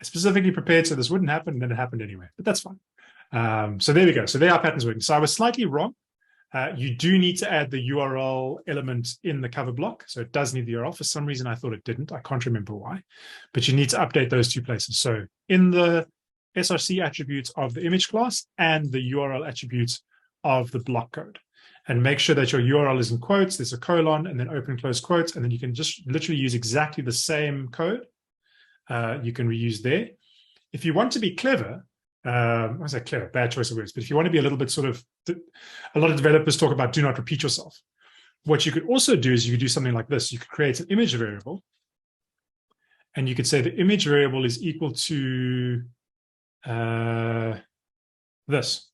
Specifically prepared so this wouldn't happen, and then it happened anyway, but that's fine. So there we go. So there are patterns working. So I was slightly wrong. You do need to add the URL element in the cover block. So it does need the URL. For some reason, I thought it didn't. I can't remember why. But you need to update those two places. So in the SRC attributes of the image class and the URL attributes of the block code. And make sure that your URL is in quotes, there's a colon, and then open close quotes, and then you can just literally use exactly the same code. You can reuse there. If you want to be clever, I was say clever, bad choice of words, but if you want to be a little bit sort of, a lot of developers talk about do not repeat yourself. What you could also do is you could do something like this. You could create an image variable, and you could say the image variable is equal to this.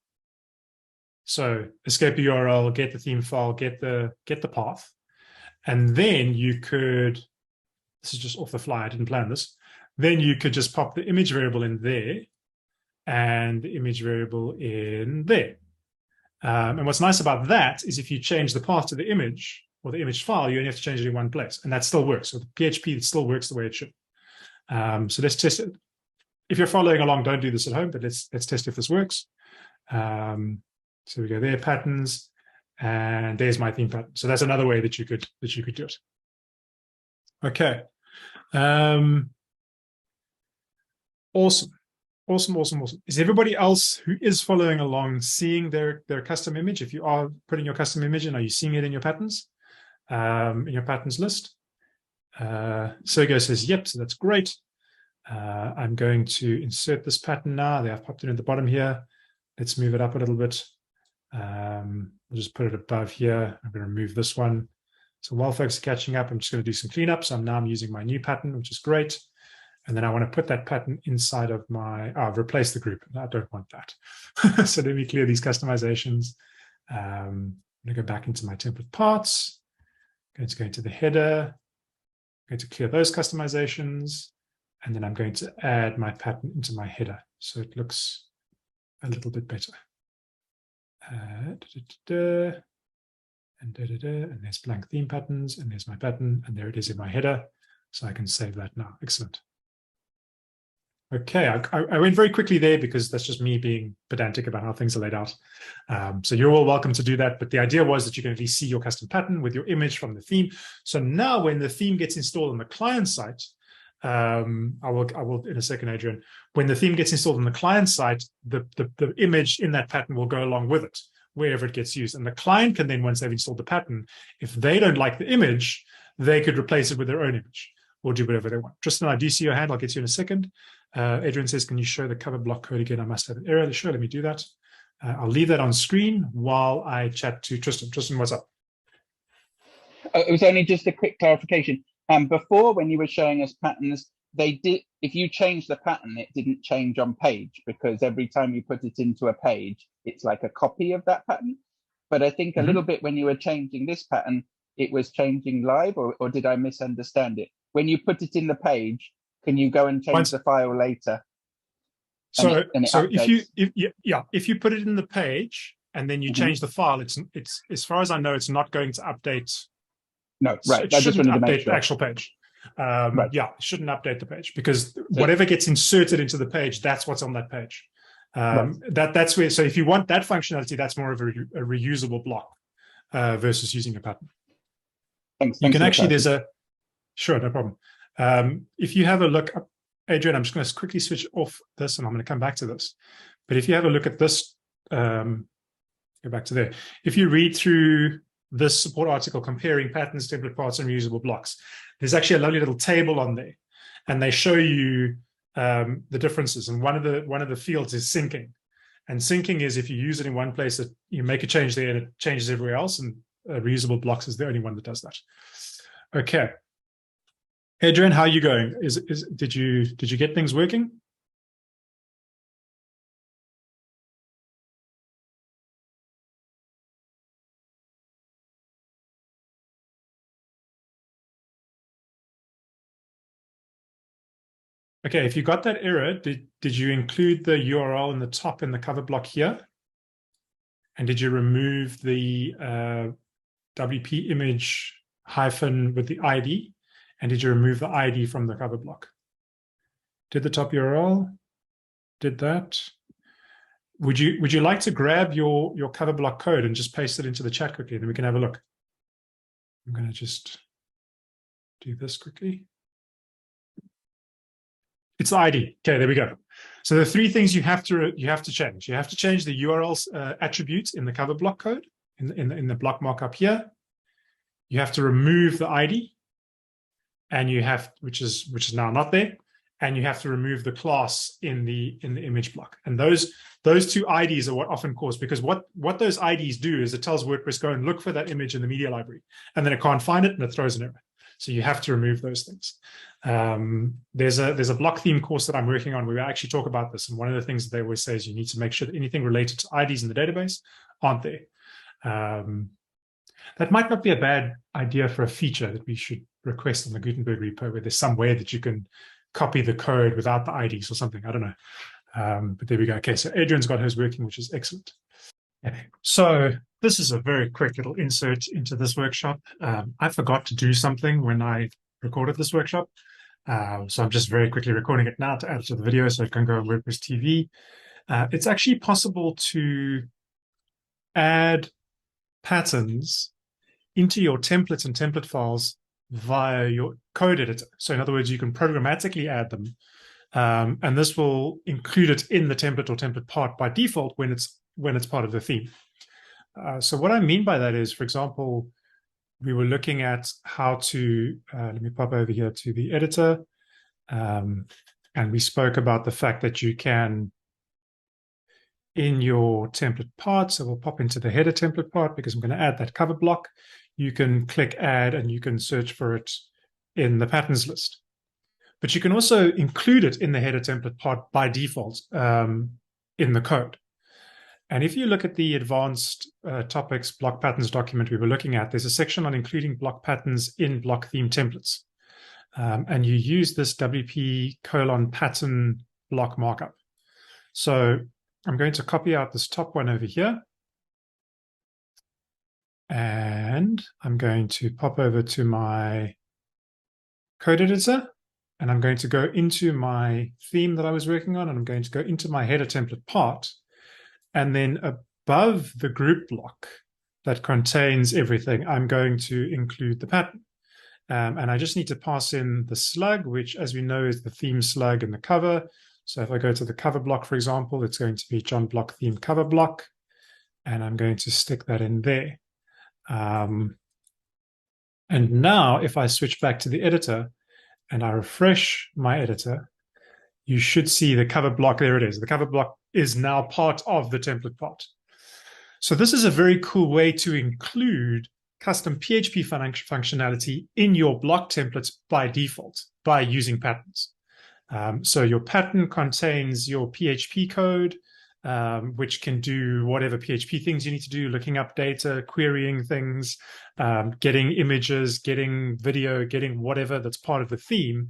So escape the URL, get the theme file, get the path, and then you could, this is just off the fly, I didn't plan this, then you could just pop the image variable in there and the image variable in there. And what's nice about that is if you change the path to the image or the image file, you only have to change it in one place, and that still works. So the PHP still works the way it should. So let's test it. If you're following along, don't do this at home, but let's test if this works. So we go there, patterns, and there's my theme pattern. So that's another way that you could do it. Okay. Awesome. Is everybody else who is following along seeing their custom image? If you are putting your custom image in, are you seeing it in your patterns? In your patterns list? Sergio says, yep, so that's great. I'm going to insert this pattern now. I've popped it at the bottom here. Let's move it up a little bit. We'll just put it above here. I'm going to remove this one. So while folks are catching up, I'm just going to do some cleanup. So I'm using my new pattern, which is great. And then I want to put that pattern inside of my, I've replaced the group. I don't want that. So let me clear these customizations. I'm going to go back into my template parts. I'm going to go into the header. I'm going to clear those customizations. And then I'm going to add my pattern into my header. So it looks a little bit better. And there's blank theme patterns, and there's my pattern, and there it is in my header. So I can save that now. Excellent. Okay, I went very quickly there because that's just me being pedantic about how things are laid out. So you're all welcome to do that, but the idea was that you can at least see your custom pattern with your image from the theme. So now when the theme gets installed on the client site, I will in a second, Adrian, when the theme gets installed on the client site, the image in that pattern will go along with it, wherever it gets used. And the client can then, once they've installed the pattern, if they don't like the image, they could replace it with their own image or do whatever they want. Tristan, I do see your hand. I'll get you in a second. Adrian says, can you show the cover block code again? I must have an error. Sure, let me do that. I'll leave that on screen while I chat to Tristan. Tristan, what's up? It was only just a quick clarification. Before, when you were showing us patterns, they did, if you change the pattern, it didn't change on page, because every time you put it into a page, it's like a copy of that pattern. But I think a little bit when you were changing this pattern, it was changing live, or did I misunderstand it? When you put it in the page, can you go and change the file later? So if you put it in the page and then you change the file, it's as far as I know, it's not going to update. No, right. It shouldn't update the actual page. Right. Yeah, shouldn't update the page because whatever gets inserted into the page, that's what's on that page. That's where. So if you want that functionality, that's more of a reusable block versus using a pattern. Thanks. You can actually. There's a sure, no problem. If you have a look, Adrian, I'm just going to quickly switch off this, and I'm going to come back to this. But if you have a look at this, go back to there. If you read through this support article comparing patterns, template parts, and reusable blocks, there's actually a lovely little table on there, and they show you the differences. And one of the fields is syncing, and syncing is if you use it in one place, that you make a change there and it changes everywhere else. And reusable blocks is the only one that does that. Okay, Adrian, how are you going? Did you get things working? Okay, if you got that error, did you include the URL in the top in the cover block here? And did you remove the WP image hyphen with the ID? And did you remove the ID from the cover block? Did the top URL? Did that? Would you like to grab your cover block code and just paste it into the chat quickly? Then we can have a look. I'm going to just do this quickly. It's the ID. Okay, there we go. So the three things you have to change. You have to change the URL's attributes in the cover block code in the block markup here. You have to remove the ID, and you have which is now not there, and you have to remove the class in the image block. And those two IDs are what often cause, because what those IDs do is it tells WordPress go and look for that image in the media library, and then it can't find it and it throws an error. So you have to remove those things. There's a block theme course that I'm working on where we actually talk about this. And one of the things that they always say is you need to make sure that anything related to IDs in the database aren't there. That might not be a bad idea for a feature that we should request on the Gutenberg repo, where there's some way that you can copy the code without the IDs or something. I don't know. But there we go. Okay, so Adrian's got hers working, which is excellent. Okay, so this is a very quick little insert into this workshop. I forgot to do something when I recorded this workshop. So I'm just very quickly recording it now to add it to the video so it can go on WordPress TV. It's actually possible to add patterns into your templates and template files via your code editor. So in other words, you can programmatically add them. And this will include it in the template or template part by default when it's part of the theme. So what I mean by that is, for example, we were looking at how to, let me pop over here to the editor. And we spoke about the fact that you can, in your template part, so we'll pop into the header template part because I'm going to add that cover block. You can click add and you can search for it in the patterns list. But you can also include it in the header template part by default in the code. And if you look at the advanced topics block patterns document we were looking at, there's a section on including block patterns in block theme templates. And you use this WP pattern block markup. So I'm going to copy out this top one over here. And I'm going to pop over to my code editor. And I'm going to go into my theme that I was working on. And I'm going to go into my header template part. And then above the group block that contains everything, I'm going to include the pattern. And I just need to pass in the slug, which, as we know, is the theme slug in the cover. So if I go to the cover block, for example, it's going to be John Block theme cover block. And I'm going to stick that in there. And now if I switch back to the editor and I refresh my editor, you should see the cover block. There it is. The cover block is now part of the template part. So this is a very cool way to include custom PHP functionality in your block templates by default by using patterns. So your pattern contains your PHP code, which can do whatever PHP things you need to do, looking up data, querying things, getting images, getting video, getting whatever that's part of the theme.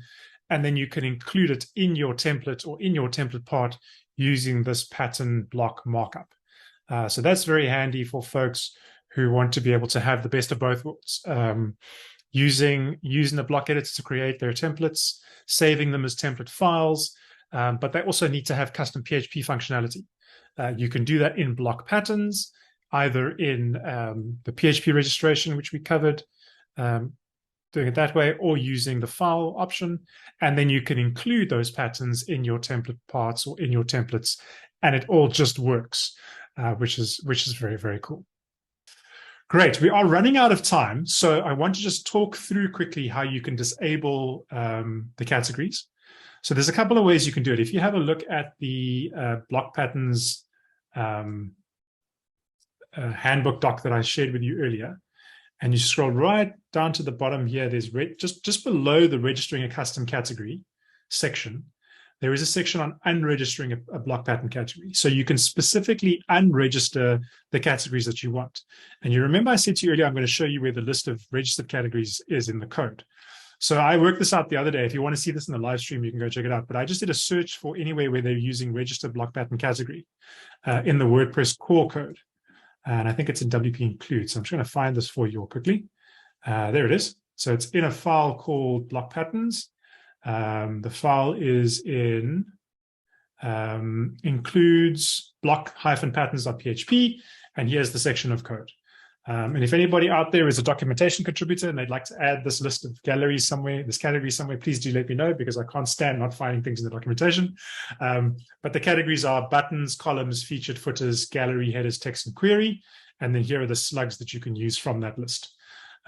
And then you can include it in your template or in your template part using this pattern block markup. So that's very handy for folks who want to be able to have the best of both worlds. using the block editor to create their templates, saving them as template files, but they also need to have custom PHP functionality. You can do that in block patterns, either in the PHP registration, which we covered, doing it that way, or using the file option. And then you can include those patterns in your template parts or in your templates, and it all just works, which is very, very cool. Great. We are running out of time, so I want to just talk through quickly how you can disable the categories. So there's a couple of ways you can do it. If you have a look at the block patterns handbook doc that I shared with you earlier, and you scroll right down to the bottom here, there's just below the registering a custom category section, there is a section on unregistering a block pattern category. So you can specifically unregister the categories that you want. And you remember I said to you earlier, I'm going to show you where the list of registered categories is in the code. So I worked this out the other day. If you want to see this in the live stream, you can go check it out. But I just did a search for anywhere where they're using registered block pattern category in the WordPress core code. And I think it's in WP include. So I'm just going to find this for you all quickly. There it is. So it's in a file called block patterns. The file is in includes block-patterns.php. And here's the section of code. And if anybody out there is a documentation contributor and they'd like to add this list of galleries somewhere, this category somewhere, please do let me know, because I can't stand not finding things in the documentation. But the categories are buttons, columns, featured, footers, gallery, headers, text, and query. And then here are the slugs that you can use from that list.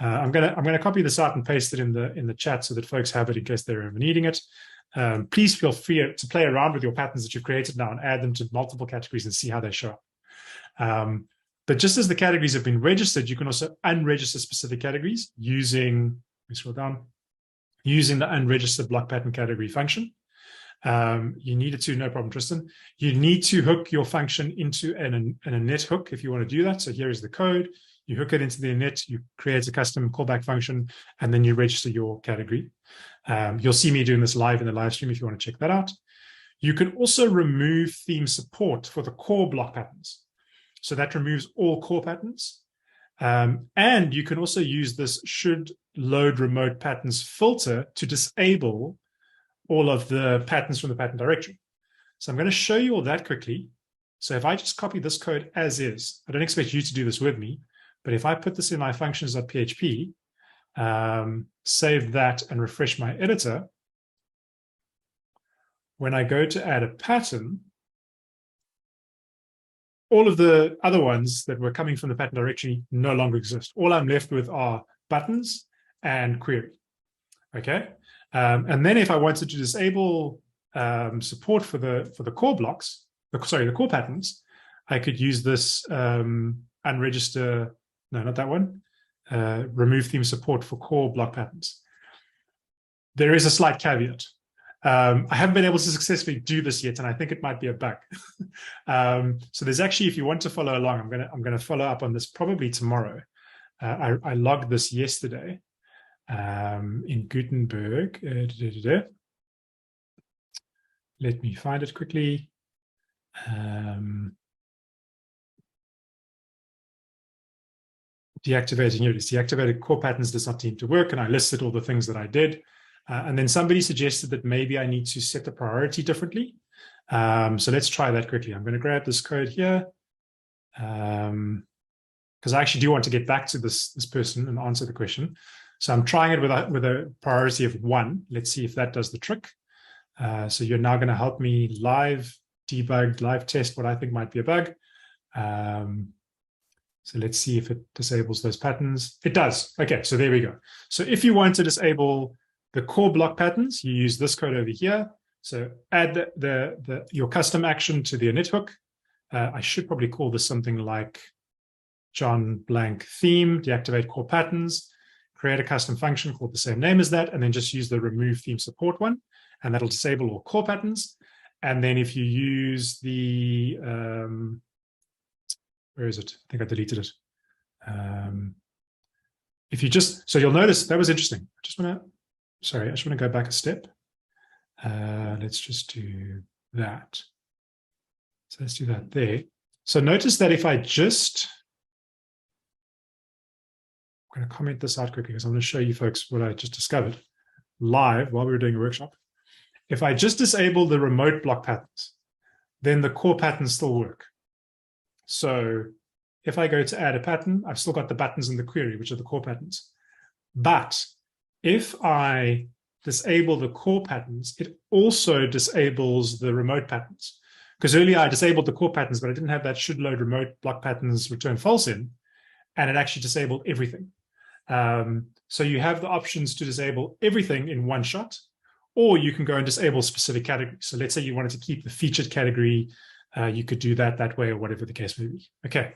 I'm gonna copy this out and paste it in the chat so that folks have it in case they're ever needing it. Please feel free to play around with your patterns that you've created now and add them to multiple categories and see how they show up. But just as the categories have been registered, you can also unregister specific categories using, let me scroll down, using the unregistered block pattern category function. You needed to, no problem, Tristan. You need to hook your function into an init hook if you want to do that. So here is the code. You hook it into the init, you create a custom callback function, and then you register your category. You'll see me doing this live in the live stream if you want to check that out. You can also remove theme support for the core block patterns. So that removes all core patterns. And you can also use this should load remote patterns filter to disable all of the patterns from the pattern directory. So I'm going to show you all that quickly. So if I just copy this code as is, I don't expect you to do this with me, but if I put this in my functions.php, save that and refresh my editor, when I go to add a pattern, all of the other ones that were coming from the pattern directory no longer exist. All I'm left with are buttons and query. Okay, and then if I wanted to disable support for the core blocks, the core patterns, I could use this unregister. No, not that one. Remove theme support for core block patterns. There is a slight caveat. I haven't been able to successfully do this yet, and I think it might be a bug. So there's actually, if you want to follow along, I'm gonna follow up on this probably tomorrow. I logged this yesterday in Gutenberg. Let me find it quickly. Deactivating, here it is. Deactivated core patterns does not seem to work, and I listed all the things that I did. And then somebody suggested that maybe I need to set the priority differently. So let's try that quickly. I'm going to grab this code here because I actually do want to get back to this person and answer the question. So I'm trying it with a priority of 1. Let's see if that does the trick. So you're now going to help me live debug, live test what I think might be a bug. So let's see if it disables those patterns. It does. Okay, so there we go. So if you want to disable the core block patterns, you use this code over here. So add your custom action to the init hook. I should probably call this something like John blank theme, deactivate core patterns, create a custom function called the same name as that, and then just use the remove theme support one, and that'll disable all core patterns. And then if you use the, where is it? I think I deleted it. If you just, so you'll notice that was interesting. I just want to go back a step. Let's just do that. So let's do that there. So notice that if I just going to comment this out quickly because I'm going to show you folks what I just discovered live while we were doing a workshop. If I just disable the remote block patterns, then the core patterns still work. So if I go to add a pattern, I've still got the buttons in the query, which are the core patterns. But if I disable the core patterns, it also disables the remote patterns. Because earlier I disabled the core patterns, but I didn't have that should load remote block patterns return false in, and it actually disabled everything. So you have the options to disable everything in one shot, or you can go and disable specific categories. So let's say you wanted to keep the featured category, you could do that way, or whatever the case may be. Okay,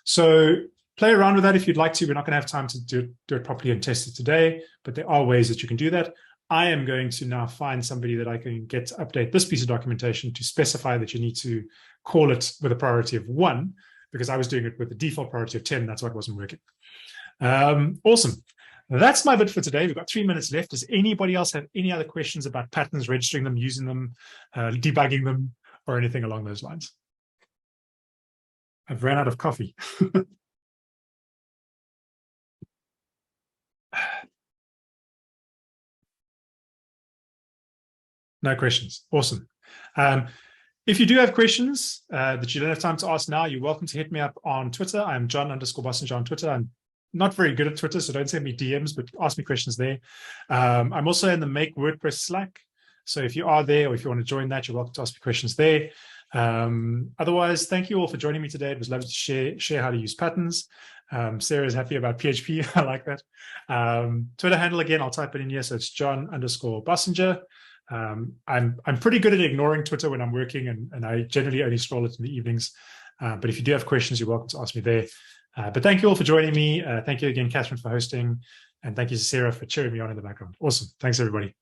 so play around with that if you'd like to. We're not going to have time to do it properly and test it today, but there are ways that you can do that. I am going to now find somebody that I can get to update this piece of documentation to specify that you need to call it with a priority of 1, because I was doing it with the default priority of 10. That's why it wasn't working. Awesome. That's my bit for today. We've got 3 minutes left. Does anybody else have any other questions about patterns, registering them, using them, debugging them, or anything along those lines? I've ran out of coffee. No questions. Awesome. If you do have questions that you don't have time to ask now, you're welcome to hit me up on Twitter. I'm John_Bossinger on Twitter. I'm not very good at Twitter, so don't send me DMs, but ask me questions there. I'm also in the Make WordPress Slack. So if you are there, or if you want to join that, you're welcome to ask me questions there. Otherwise, thank you all for joining me today. It was lovely to share how to use patterns. Sarah's happy about PHP. I like that. Twitter handle again, I'll type it in here. So it's John_Bossinger. I'm pretty good at ignoring Twitter when I'm working, and I generally only scroll it in the evenings. But if you do have questions, you're welcome to ask me there. But thank you all for joining me. Thank you again, Catherine, for hosting. And thank you to Sarah for cheering me on in the background. Awesome. Thanks, everybody.